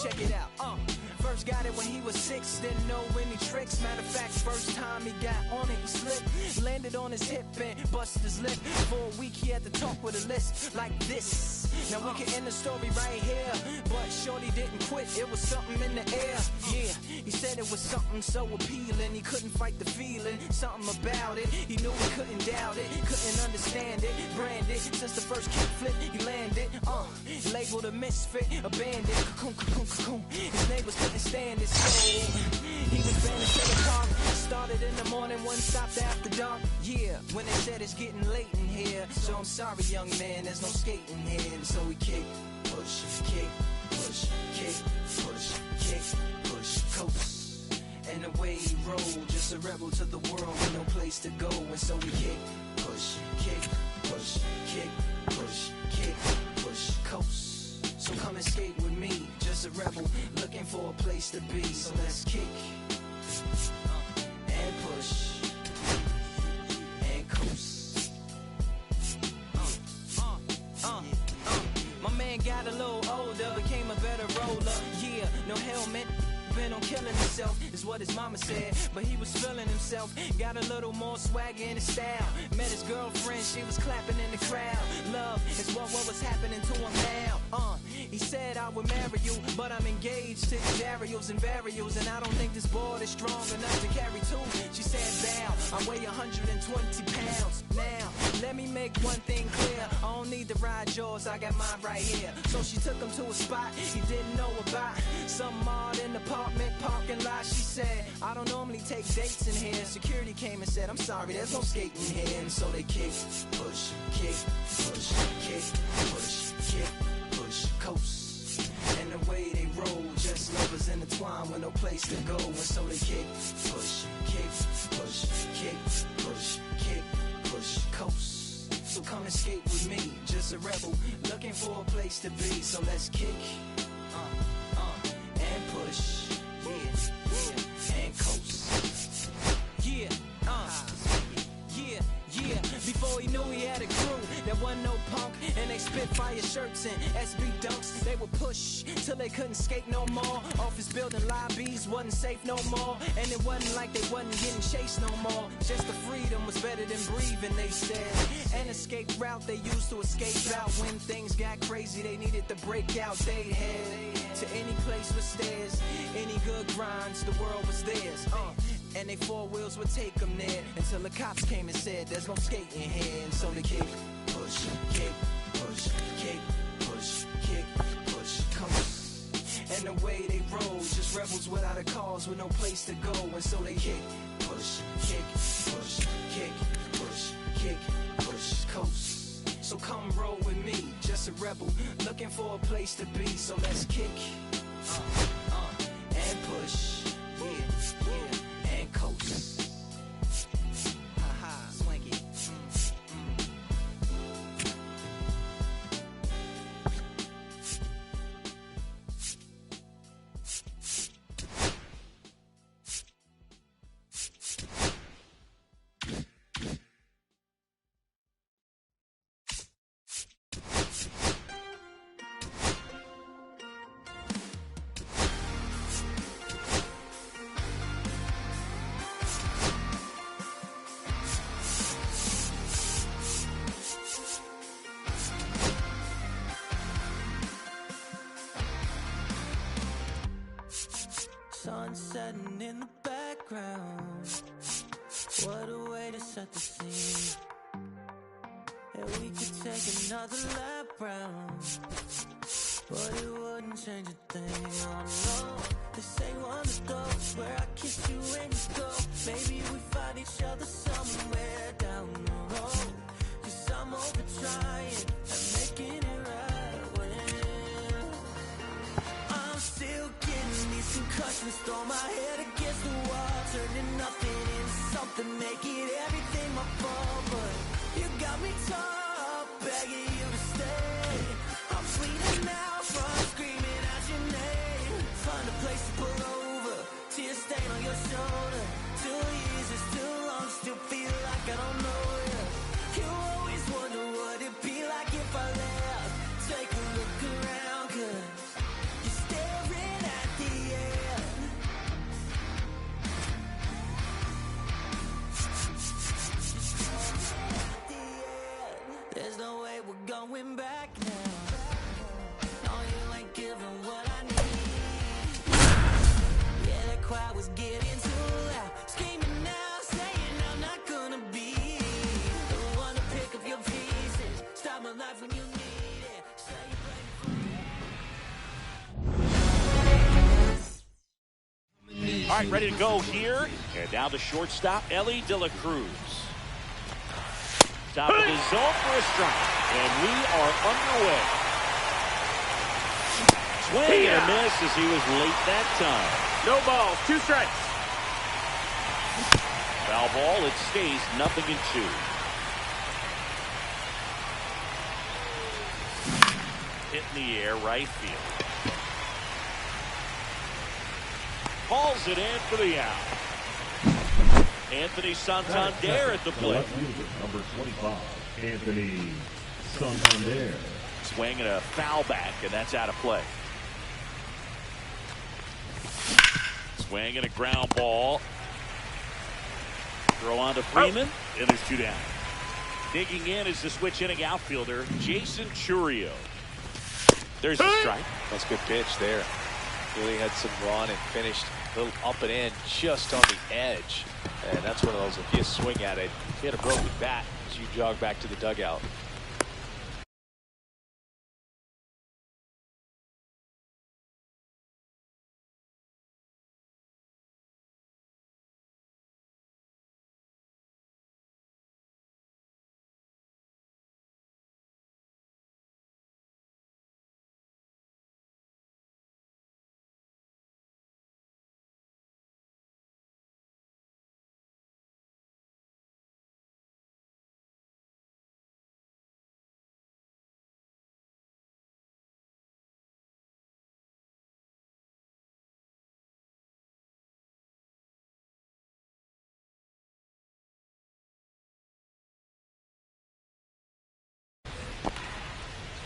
check it out. First got it when he was 6, didn't know any tricks. Matter of fact, first time he got on it, he slipped. Landed on his hip and busted his lip. For a week he had to talk with a list like this. Now we can end the story right here, but shorty didn't quit, it was something in the air. Yeah, he said it was something so appealing, he couldn't fight the feeling, something about it. He knew he couldn't doubt it, couldn't understand it. Branded, since the first kick flip, he landed. Labeled a misfit, a bandit. His neighbors couldn't stand it, so he was banished to the park. Started in the morning, one stopped after dark. Yeah, when they said it's getting late in here, so I'm sorry, young man, there's no skating here. So we kick, push, kick, push, kick, push, kick, push, coast. And the way he rolled, just a rebel to the world with no place to go. And so we kick, push, kick, push, kick, push, kick, push, coast. So come and skate with me, just a rebel looking for a place to be. So let's kick and push and coast. My man got a little older, became a better roller. Yeah, no helmet, been on killing himself, is what his mama said. But he was feeling himself, got a little more swagger in his style. Met his girlfriend, she was clapping in the crowd. Love is what was happening to him now. He said I would marry you, but I'm engaged to Darius and Varials, and I don't think this board is strong enough to carry two. She said, bow, I weigh 120 pounds. Now, let me make one thing clear, I don't need to ride yours, I got mine right here. So she took him to a spot he didn't know about, some odd in the apartment parking lot. She said, I don't normally take dates in here. Security came and said, I'm sorry, there's no skating here. And so they kick, push, kick, push, kick, push, kick, push, coast. And the way they roll, just lovers intertwined with no place to go. And so they kick, push, kick, push, kick, push, kick, push, coast. So come and skate with me, just a rebel looking for a place to be. So let's kick and push, yeah, and coast. Yeah, yeah. Before he knew he had a crew, there wasn't no punk, and they spit fire shirts and SB dunks. They would push till they couldn't skate no more. Office building lobbies wasn't safe no more, and it wasn't like they wasn't getting chased no more. Just the freedom was better than breathing, they said. An escape route they used to escape out when things got crazy. They needed to break out. They head to any place with stairs, any good grinds, the world was theirs. And they four wheels would take them there until the cops came and said there's no skating here. And so they kick, push, kick, push, kick, push, kick, push, coast. And the way they roll, just rebels without a cause with no place to go. And so they kick, push, kick, push, kick, push, kick, push, coast. So come roll with me, just a rebel looking for a place to be. So let's kick and push, yeah, and coast. Haha, swanky. Sun setting in the background. What a way to set the scene. And we could take another lap round, but it wouldn't change a thing. Oh no, this ain't one of those where I kiss you and you go. Maybe we find each other somewhere down the road. Cause I'm over trying and making it right when I'm still getting these concussions. Throw my head against the wall, turning nothing into something, make it everything my fault. But you got me talking your shoulder. 2 years is too long, still feel like I don't know you. You always wonder what it'd be like if I left. Take a look around, 'cause you're staring at the end. There's no way we're going back now. No, you ain't giving what I need. Yeah, that crowd was getting too loud. Screaming now, saying I'm not gonna be the one to pick up your pieces. Stop my life when you need it. Say you're ready for All right, ready to go here. And now the shortstop, Ellie De La Cruz. Top of the zone for a strike. And we are underway. Swing and a miss as he was late that time. No balls, 2 strikes. Foul ball, it stays 0-2. Hit in the air, right field. Hauls it in for the out. Anthony Santander at the plate. Number 25, Anthony Santander. Swing and a foul back, and that's out of play. Swing and a ground ball. Throw on to Freeman, and there's 2 down. Digging in is the switch hitting outfielder, Jason Churio. There's a strike. That's a good pitch there. Really had some run and finished a little up and in just on the edge. And that's one of those, if you swing at it, if you had a broken bat as you jog back to the dugout.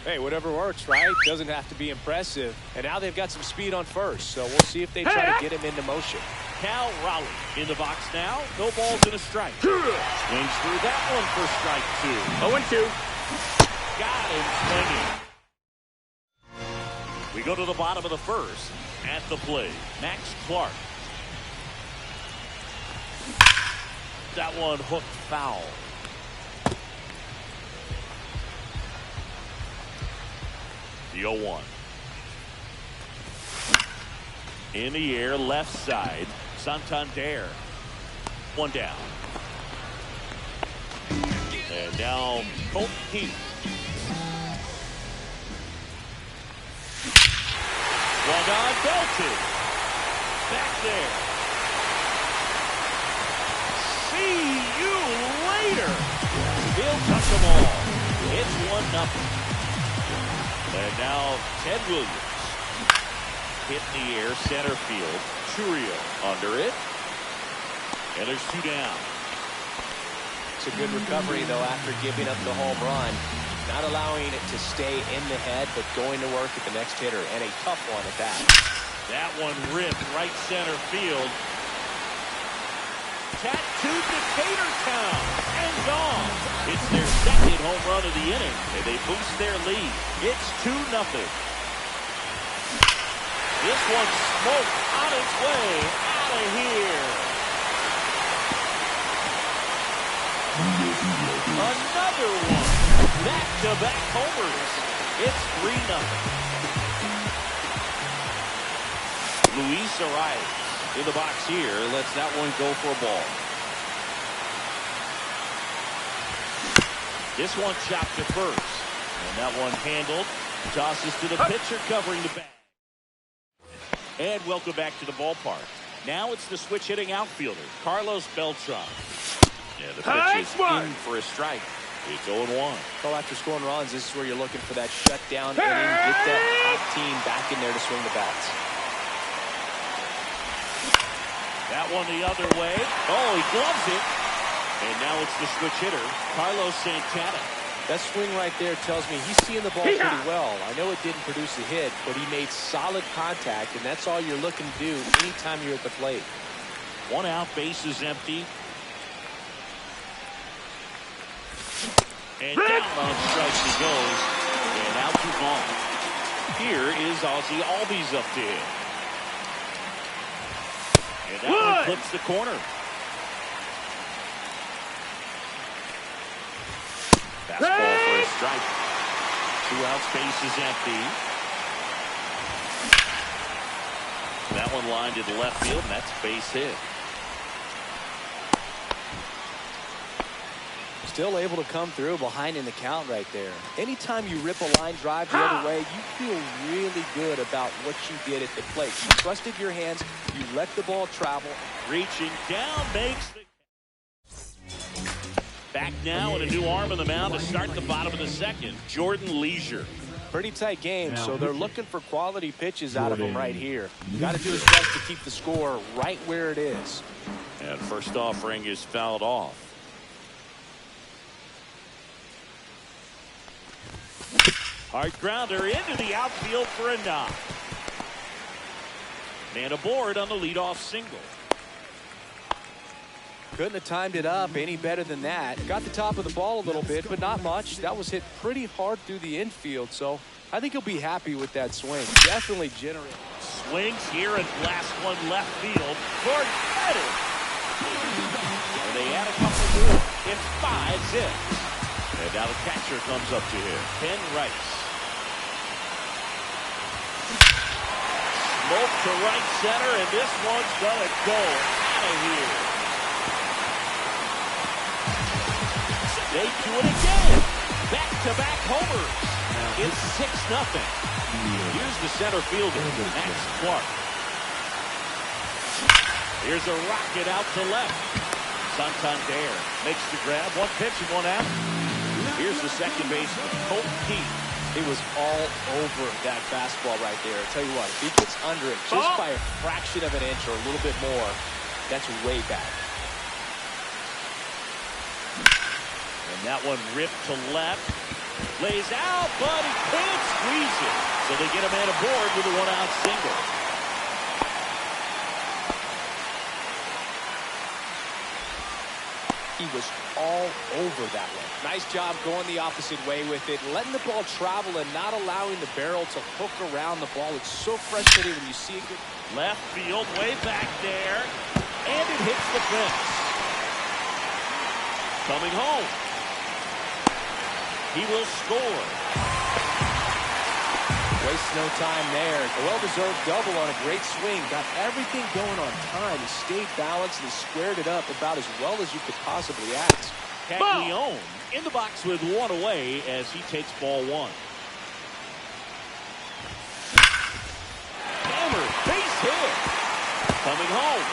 Hey, whatever works, right? Doesn't have to be impressive. And now they've got some speed on first, so we'll see if they try to get him into motion. Cal Raleigh in the box now. No balls and a strike. Swings through that one for strike 2. 0-2. Got him swinging. We go to the bottom of the first. At the plate, Max Clark. That one hooked foul. The 0-1. In the air, left side. Santander. 1 down. And now Colt Heath. Swung on, belted. Back there. See you later. He'll touch them all. It's 1-0. And now Ted Williams. Hit in the air, center field. Churio under it. And there's 2 down. It's a good recovery, though, after giving up the home run. Not allowing it to stay in the head, but going to work at the next hitter. And a tough one at that. That one ripped right center field. Tattooed to Catertown and gone. It's their second home run of the inning, and they boost their lead. It's 2-0. This one smoked on its way out of here. Another one. Back-to-back homers. It's 3-0. Luis Arias in the box here. Lets that one go for a ball. This one chopped to first. And that one handled. Tosses to the pitcher covering the bag. And welcome back to the ballpark. Now it's the switch hitting outfielder, Carlos Beltran. Yeah, the pitch is in for a strike. It's 0-1. Well, after scoring runs, this is where you're looking for that shutdown inning. Get that hot team back in there to swing the bats. That one the other way. Oh, he gloves it. And now it's the switch hitter, Carlos Santana. That swing right there tells me he's seeing the ball pretty well. I know it didn't produce a hit, but he made solid contact, and that's all you're looking to do anytime you're at the plate. 1 out, bases empty. And down on strikes he goes. And out to Vaughn. Here is Ozzie Albies up to him. And that one clips the corner. Fastball for a strike. 2 outs, bases empty. That one lined to the left field, and that's a base hit. Still able to come through behind in the count right there. Anytime you rip a line drive the other way, you feel really good about what you did at the plate. You trusted your hands. You let the ball travel. Reaching down, makes the... Back now and a new arm on the mound to start the bottom of the second. Jordan Leisure. Pretty tight game, so they're looking for quality pitches out of him right here. Got to do his best to keep the score right where it is. And first offering is fouled off. Hard grounder into the outfield for a knock. Man aboard on the leadoff single. Couldn't have timed it up any better than that. Got the top of the ball a little bit, but not much. That was hit pretty hard through the infield, so I think he'll be happy with that swing. Definitely generate. Swings here and blasts one left field for Gwynn. And they add a couple more. It's 5-zip. And now the catcher comes up to him. Ken Rice. Smoke to right center, and this one's gonna go out of here. They do it again. Back-to-back homers. It's 6-0. Here's the center fielder, Max Clark. Here's a rocket out to left. Santander makes the grab. 1 pitch and 1 out. Here's the second baseman, Colton Keith. He was all over that fastball right there. I tell you what, if he gets under it just by a fraction of an inch or a little bit more, that's way back. And that one ripped to left. Lays out, but he can't squeeze it. So they get a man aboard with a 1-out single. He was all over that one. Nice job going the opposite way with it, letting the ball travel and not allowing the barrel to hook around the ball. It's so frustrating when you see it. Left field, way back there, and it hits the fence. Coming home. He will score. Wastes no time there. A well-deserved double on a great swing. Got everything going on time. He stayed balanced and he squared it up about as well as you could possibly ask. Caglione in the box with 1 away as he takes ball 1. Hammer, base hit. Coming home.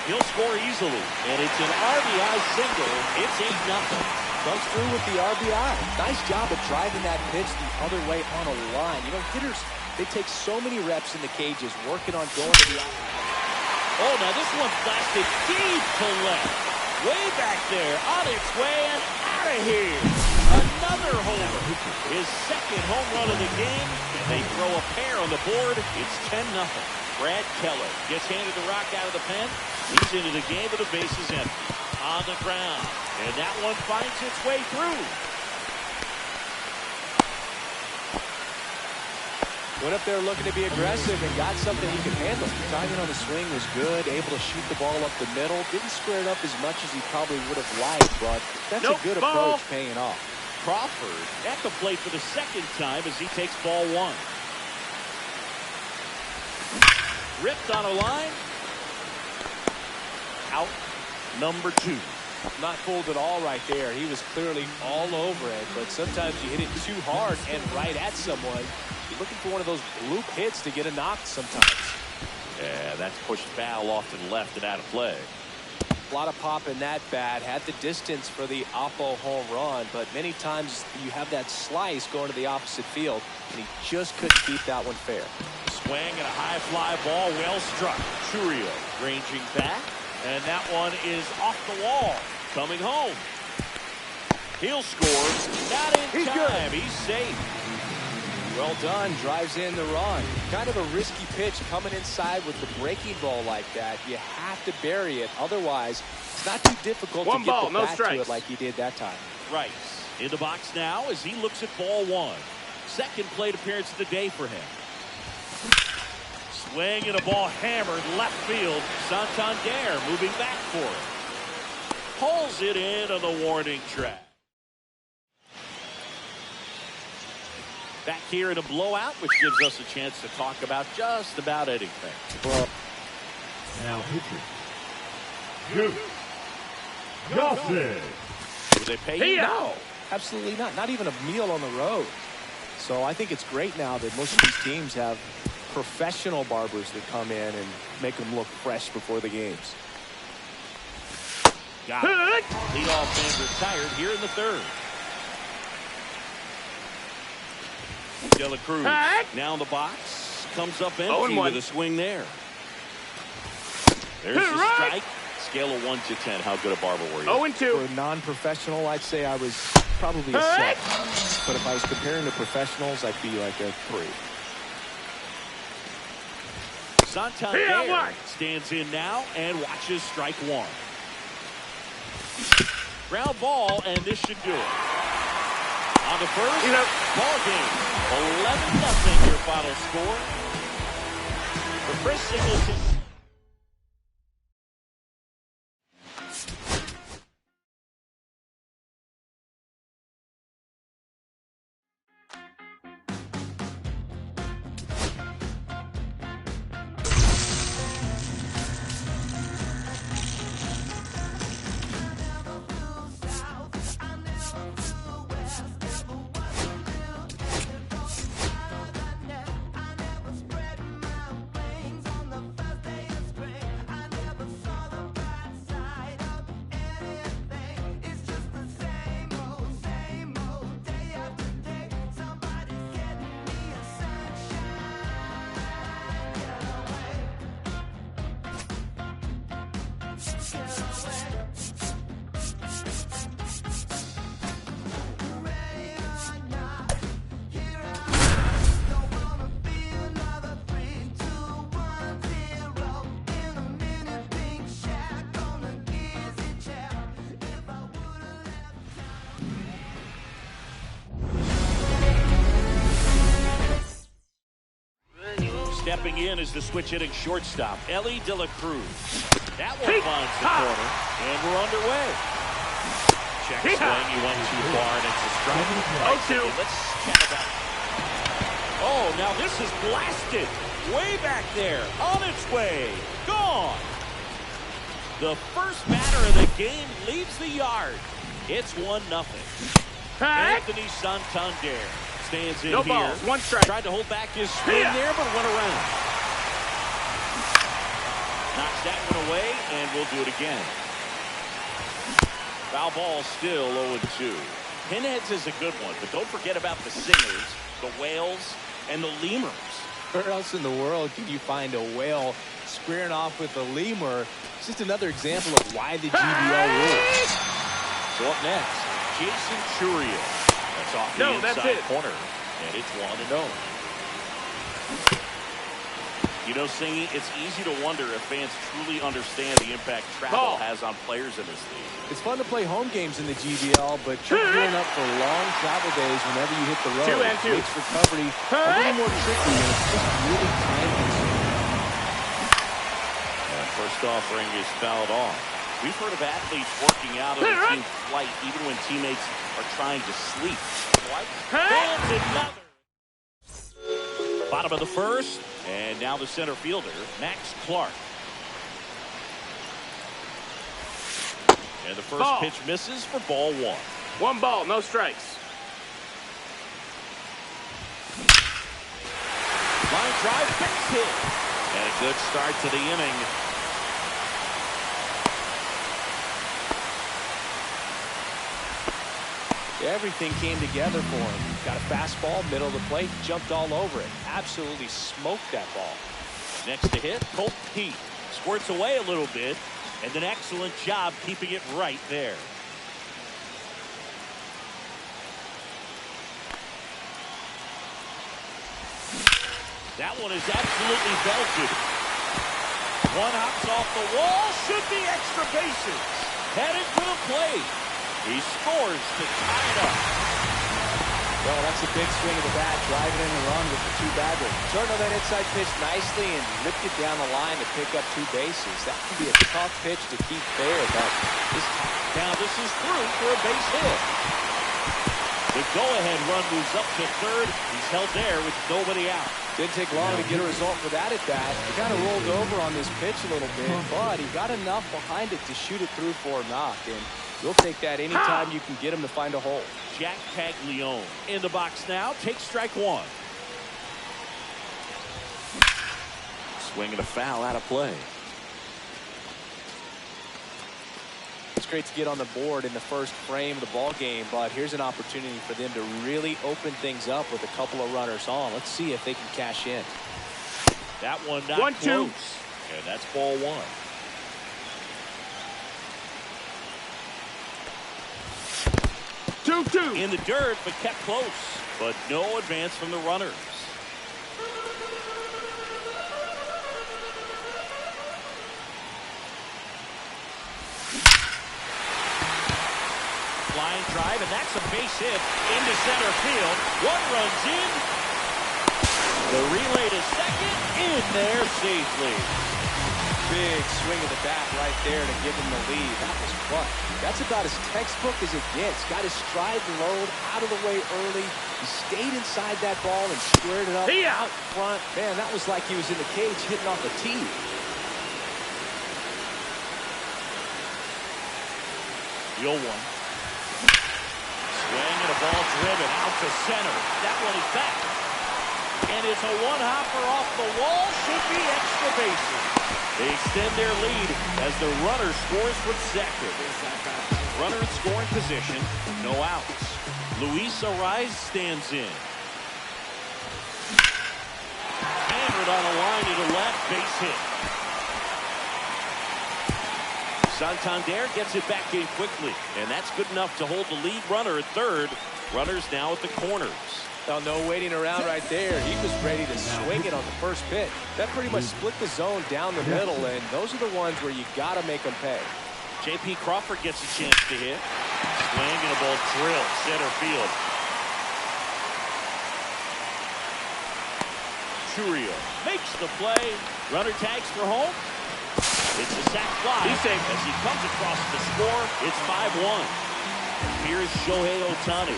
He'll score easily, and it's an RBI single. It's 8-0. Comes through with the RBI. Nice job of driving that pitch the other way on a line. You know, hitters, they take so many reps in the cages working on going to the Oh, now this one blasted deep to left. Way back there, on its way and out of here. Another homer. His second home run of the game. And they throw a pair on the board. It's 10-0. Brad Keller gets handed the rock out of the pen. He's into the game with the bases empty. On the ground. And that one finds its way through. Went up there looking to be aggressive and got something he could handle. Timing on the swing was good, able to shoot the ball up the middle. Didn't square it up as much as he probably would have liked, but that's a good approach paying off. Crawford at the plate for the second time as he takes ball 1. Ripped on a line. Out number 2. Not fooled at all right there. He was clearly all over it, but sometimes you hit it too hard and right at someone. You're looking for one of those bloop hits to get a knock sometimes. Yeah, that's pushed foul off to the left and out of play. A lot of pop in that bat. Had the distance for the Oppo home run, but many times you have that slice going to the opposite field, and he just couldn't keep that one fair. Swing and a high fly ball, well struck. Churio ranging back, and that one is off the wall. Coming home. He'll score. Not in time. He's safe. Well done. Drives in the run. Kind of a risky pitch coming inside with the breaking ball like that. You have to bury it. Otherwise, it's not too difficult to get the bat to it like he did that time. Rice in the box now as he looks at ball one. Second plate appearance of the day for him. Swing and a ball hammered left field. Santander moving back for it. Pulls it in on the warning track. Back here in a blowout, which gives us a chance to talk about just about anything. Now pitching. Gossett. Do they pay you? No, absolutely not. Not even a meal on the road. So I think it's great now that most of these teams have professional barbers that come in and make them look fresh before the games. Got it. Leadoff man retired here in the third. De La Cruz now in the box. Comes up empty with a swing there. There's the strike. Scale of 1 to 10. How good a barber were you? 0-2. For a non-professional, I'd say I was probably a 7. But if I was comparing to professionals, I'd be like a 3. Santander stands in now and watches strike one. Ground ball, and this should do it. On the first, ball game. 11-0 your final score. For Chris Singleton. Stepping in is the switch-hitting shortstop, Ellie De La Cruz. That one finds the corner, and we're underway. Check swing, he went too far, and it's a strike. Let's chat about it. Oh, now this is blasted. Way back there, on its way, gone. The first batter of the game leaves the yard. It's 1-0. Anthony Santander stands in here. Balls, 1 strike. Tried to hold back his swing there, but went around. Knocks that one away, and we'll do it again. Foul ball still 0-2. Pinheads is a good one, but don't forget about the singers, the whales, and the lemurs. Where else in the world can you find a whale squaring off with a lemur? It's just another example of why the GBL rules. So up next, Jason Churio. That's off the inside corner, and it's 1-0. You know, Singy, it's easy to wonder if fans truly understand the impact travel has on players in this league. It's fun to play home games in the GBL, but you're gearing up for long travel days whenever you hit the road. It makes recovery a little more tricky, and it's just really time-consuming. First offering is fouled off. We've heard of athletes working out on the team flight even when teammates are trying to sleep. Another. Bottom of the first, and now the center fielder, Max Clark. And the first pitch misses for ball 1. 1 ball, no strikes. Line drive, fixed hit. And a good start to the inning. Everything came together for him. Got a fastball, middle of the plate, jumped all over it. Absolutely smoked that ball. Next to hit, Colt Pete. Squirts away a little bit, and an excellent job keeping it right there. That one is absolutely belted. One hops off the wall, should be extra bases. Headed for the plate. He scores to tie it up. Well, that's a big swing of the bat, driving in a run with the two-bagger. Turned on that inside pitch nicely and ripped it down the line to pick up 2 bases. That can be a tough pitch to keep fair, but now this is through for a base hit. The go-ahead run moves up to third. He's held there with nobody out. Didn't take long to get a result for that at-bat. He kind of rolled over on this pitch a little bit, but he got enough behind it to shoot it through for a knock, and you'll take that anytime you can get him to find a hole. Jack Caglione in the box now. Takes strike 1. Swing and a foul out of play. It's great to get on the board in the first frame of the ball game, but here's an opportunity for them to really open things up with a couple of runners on. Let's see if they can cash in. That one not close. And that's ball 1. In the dirt, but kept close. But no advance from the runners. Line drive, and that's a base hit into center field. One runs in. The relay to second, in there safely. Big swing of the bat right there to give him the lead. That was clutch. That's about as textbook as it gets. Got his stride load out of the way early. He stayed inside that ball and squared it up out front. Man, that was like he was in the cage hitting off a tee. 0-1. Swing and a ball driven out to center. That one is back. And it's a one-hopper off the wall. Should be extra bases. They extend their lead as the runner scores from second. Runner in scoring position. No outs. Luis Ariz stands in. Hammered on a line to the left. Base hit. Santander gets it back in quickly, and that's good enough to hold the lead runner at third. Runners now at the corners. Now, no waiting around right there. He was ready to swing it on the first pitch. That pretty much split the zone down the middle, and those are the ones where you got to make them pay. J.P. Crawford gets a chance to hit. Swing and a ball drilled center field. Churio makes the play. Runner tags for home. It's a sac fly. He's safe as he comes across the score. It's 5-1. Here's Shohei Ohtani.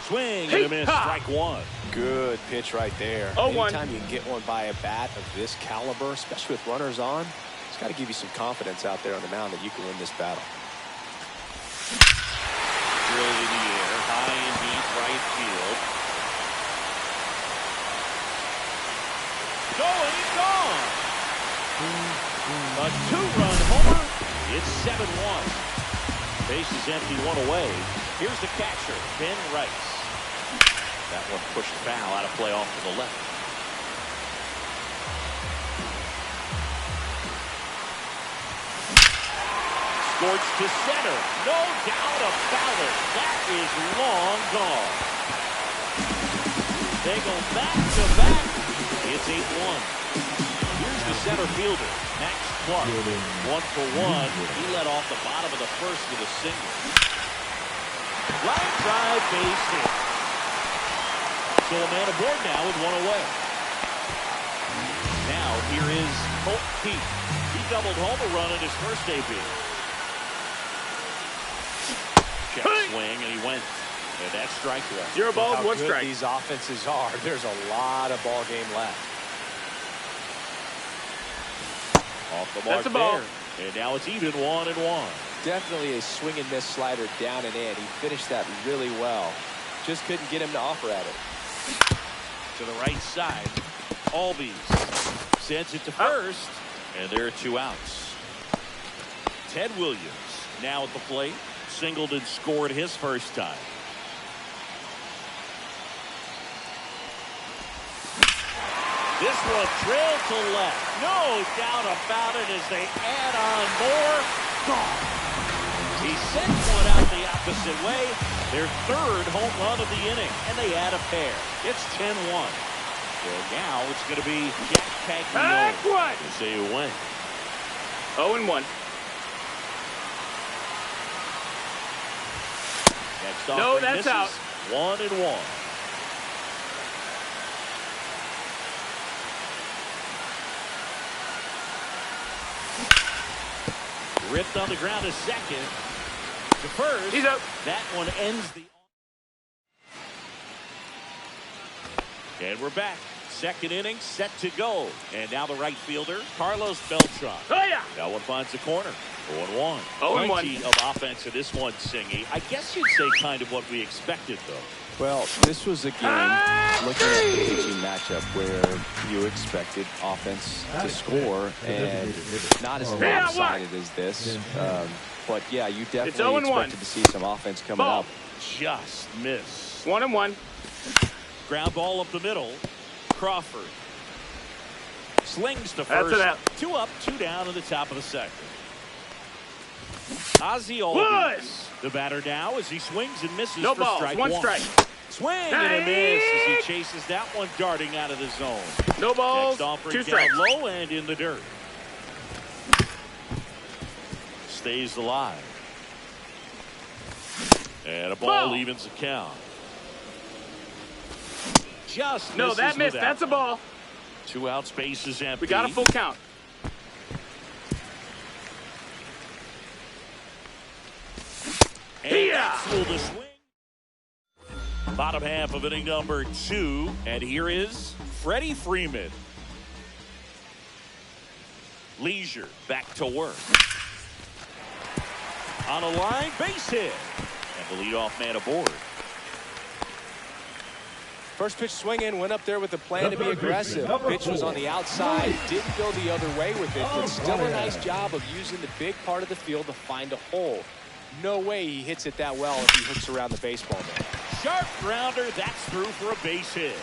Swing and a miss. Strike 1. Good pitch right there. Anytime you can get one by a bat of this caliber, especially with runners on, it's got to give you some confidence out there on the mound that you can win this battle. Drilled in the air, high and deep right field. Going and gone. A 2-run homer. It's 7-1. Base is empty, 1 away. Here's the catcher, Ben Rice. That one pushed foul out of play off to the left. Scorch to center. No doubt about it. That is long gone. They go back to back. It's 8-1. Here's the center fielder, Max Clark. 1 for 1. He led off the bottom of the first with a single. Line drive, base hit. So a man aboard now with 1 away. Now here is Colt Pete. He doubled home a run in his first debut. Check swing, and he went. And that's strike 1. 0 balls, 1 strike. These offenses are. There's a lot of ball game left. Off the mark there. And now it's even 1-1. Definitely a swing and miss slider down and in. He finished that really well. Just couldn't get him to offer at it. To the right side. Albies sends it to first. And there are 2 outs. Ted Williams now at the plate. Singled and scored his first time. This one trailed to left. No doubt about it as they add on more. Gone. He sends one out the opposite way. Their third home run of the inning, and they add a pair. It's 10-1. And now it's going to be Jack Caglione to say a win. 0-1. Next No, offering that's misses. out. 1-1. Ripped on the ground to second. To first. He's up. That one ends the. And we're back. Second inning set to go. And now the right fielder, Carlos Beltran. Oh, yeah. That one finds the corner. 0-1. 0-1. Plenty of offense in this one, Singy. I guess you'd say kind of what we expected, though. Well, this was a game, looking at the pitching matchup, where you expected offense to score, and not as lopsided as this. But, yeah, you definitely expected to see some offense coming up. Just missed. 1-1. Ground ball up the middle. Crawford slings to That's first. it out. 2 up, 2 down in the top of the second. Ozzie Albies, the batter now as he swings and misses No for balls, strike 1 one. strike. Swing and a miss as he chases that one darting out of the zone. No balls, Next offering 2 down strikes. low and in the dirt. Stays alive. And a ball evens the count. Just No, that missed. without. That's a ball. 2 outs, base is empty. We got a full count. And that's the swing. Bottom half of inning number 2. And here is Freddie Freeman. Leisure back to work. On a line, base hit. And the leadoff man aboard. First pitch swing in, went up there with a plan to be aggressive. Pitch was on the outside, didn't go the other way with it, but still a nice job of using the big part of the field to find a hole. No way he hits it that well if he hooks around the baseball there. Sharp grounder, that's through for a base hit.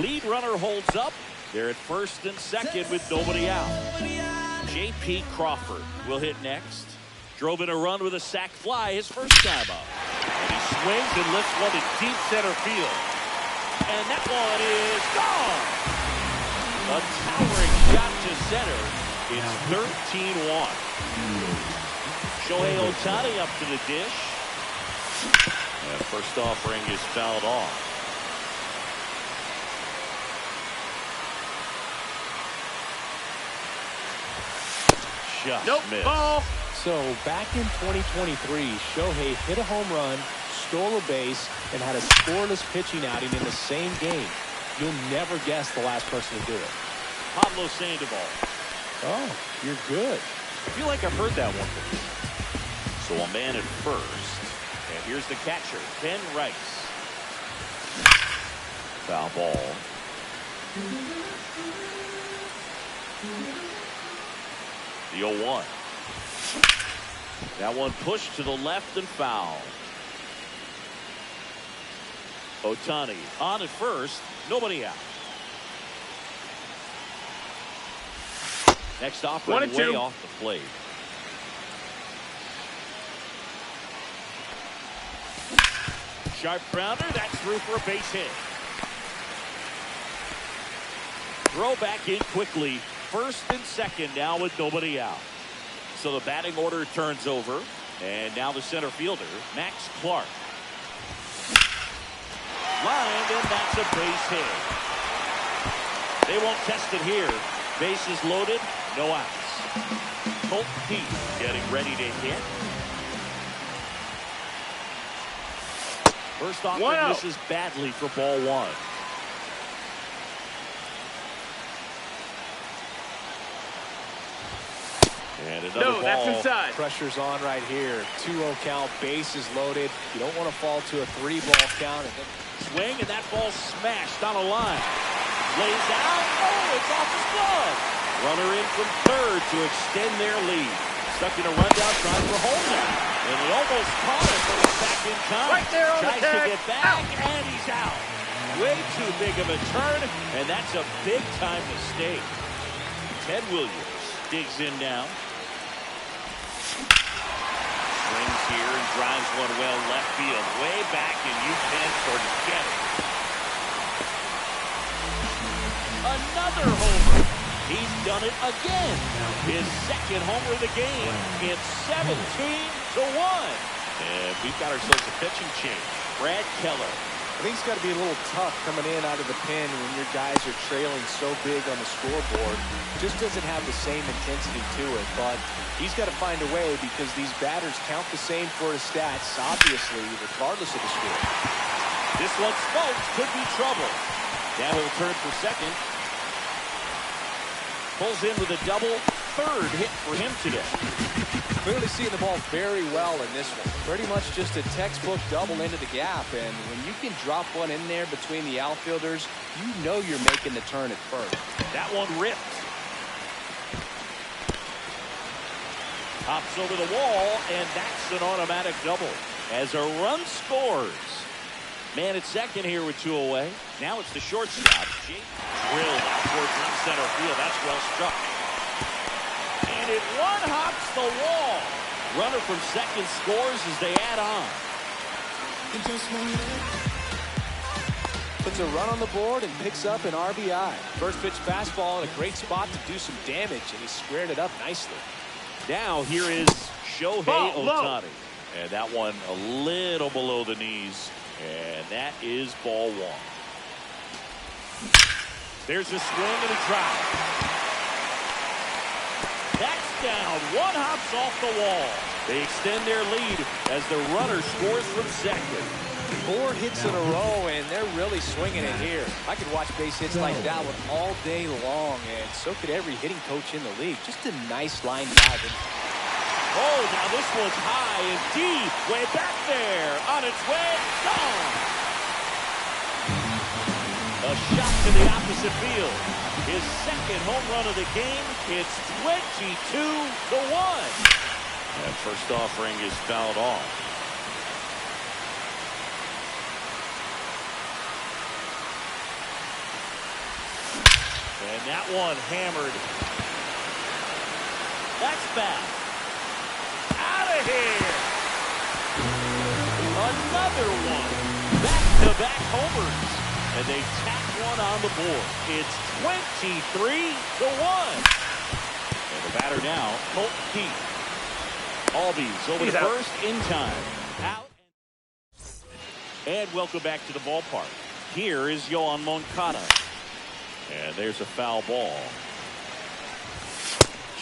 Lead runner holds up. They're at first and second with nobody out. J.P. Crawford will hit next. Drove in a run with a sac fly his first time up. And he swings and lifts one to deep center field. And that one is gone. A towering shot to center. It's 13-1. Shohei Ohtani up to the dish. And first offering is fouled off. Just missed. Ball. So back in 2023, Shohei hit a home run, stole a base, and had a scoreless pitching outing in the same game. You'll never guess the last person to do it. Pablo Sandoval. Oh, you're good. I feel like I've heard that one before. So a man at first. And here's the catcher, Ben Rice. Foul ball. The 0-1. That one pushed to the left and foul. Ohtani on at first. Nobody out. Next offering way off the plate. Sharp grounder. That's through for a base hit. Throw back in quickly. First and second now with nobody out. So the batting order turns over. And now the center fielder, Max Clark. Lined, and that's a base hit. They won't test it here. Bases loaded, no outs. Colt Pete getting ready to hit. First offering misses badly for ball one. And another ball. That's inside. Pressure's on right here. 2-0 count, bases loaded. You don't want to fall to a 3-ball count. And then swing, and that ball smashed on a line. Lays out. Oh, it's off his glove. Runner in from third to extend their lead. Stuck in a rundown, trying for home now. And he almost caught it, but he's back in time. Right there on Tries the tag. to get back, and he's out. Way too big of a turn, and that's a big-time mistake. Ted Williams digs in now. Swings here and drives one well left field. Way back, and you can't forget it. Another homer. He's done it again. His second homer of the game. It's 17-1. And we've got ourselves a pitching change. Brad Keller. I think it's got to be a little tough coming in out of the pen when your guys are trailing so big on the scoreboard. Just doesn't have the same intensity to it, but he's got to find a way because these batters count the same for his stats, obviously, regardless of the score. This one, Smokes, could be trouble. Now he'll turn for second. Pulls in with a double, third hit for him today. Clearly seeing the ball very well in this one. Pretty much just a textbook double into the gap, and when you can drop one in there between the outfielders, you know you're making the turn at first. That one ripped. Pops over the wall, and that's an automatic double. As a run scores. Man at second here with 2 away. Now it's the shortstop. Jake drilled out towards left center field. That's well struck. And it one-hops the wall. Runner from second scores as they add on. Puts a run on the board and picks up an RBI. First pitch fastball in a great spot to do some damage, and he squared it up nicely. Now here is Shohei Ohtani. And that one a little below the knees. And that is ball one. There's a swing and a drive. That's down. One hops off the wall. They extend their lead as the runner scores from second. 4 hits in a row, and they're really swinging it here. I could watch base hits like that one all day long, and so could every hitting coach in the league. Just a nice line drive. Oh, now this one's high and deep. Way back there. On its way. Gone. A shot to the opposite field. His second home run of the game. It's 22-1. That first offering is fouled off. And that one hammered. That's bad. Out of here. Another one. Back-to-back homers. And they tack one on the board. It's 23-1. And the batter now, Colt Keith. Albies over the first in time. Out. And welcome back to the ballpark. Here is Yohan Moncada. And there's a foul ball.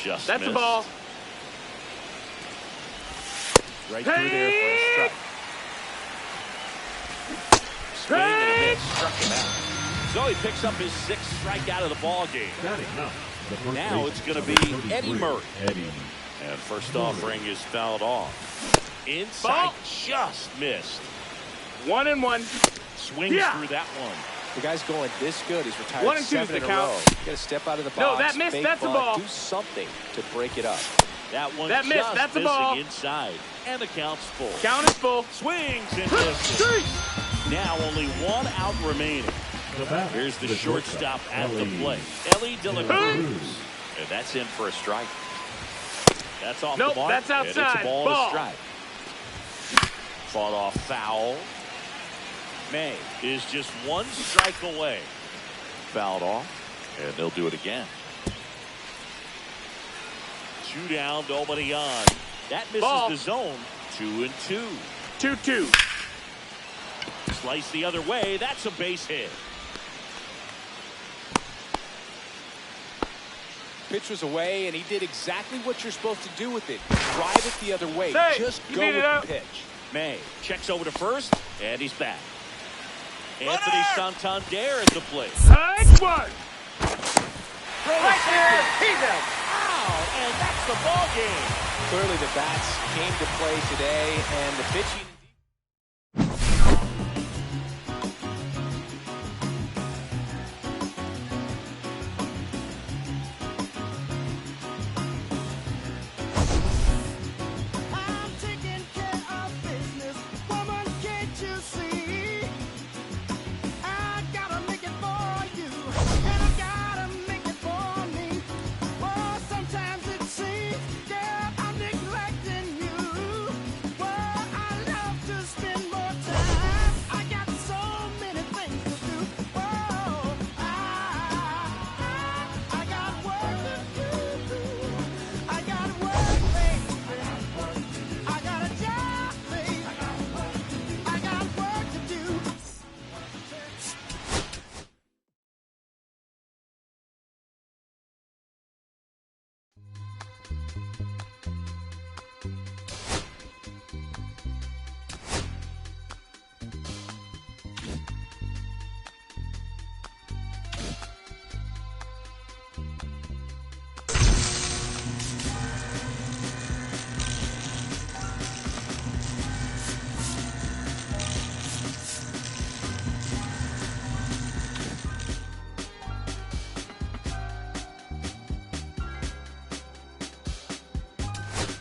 Just That's missed. a ball. Right through there for a strike. Swing and a miss. Struck him out. So he picks up his 6th strikeout of the ball game. Now it's going to be Eddie Murray. And first offering is fouled off. Inside, ball. just missed. 1-1. Swings through that one. The guy's going this good. He's retired 1 and 2 is 7 the in a count. row. You got to step out of the box. No, that missed. fake That's a bunt, ball. Do something to break it up. That one That just missed. That's a missing ball. inside. And the count's full. Count is full. Swings and misses. Now only 1 out remaining. Here's the shortstop at the plate. Ellie De La Cruz. And that's in for a strike. That's off the mark. That's outside. And it's a ball, Ball. and a strike. Fought off foul. May is just 1 strike away. Fouled off. And they'll do it again. 2 down, nobody on. That misses Ball. the zone. 2-2. 2-2. Slice the other way. That's a base hit. Pitch was away, and he did exactly what you're supposed to do with it. Drive it the other way. Say, Just you go beat with it up. the pitch. May checks over to first, and he's back. Anthony Santander at the plate. Nice one. Right there. He's out. And that's the ball game. Clearly the bats came to play today, and the pitching.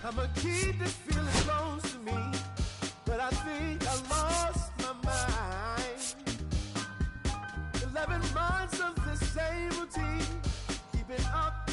I'ma keep this feeling close to me.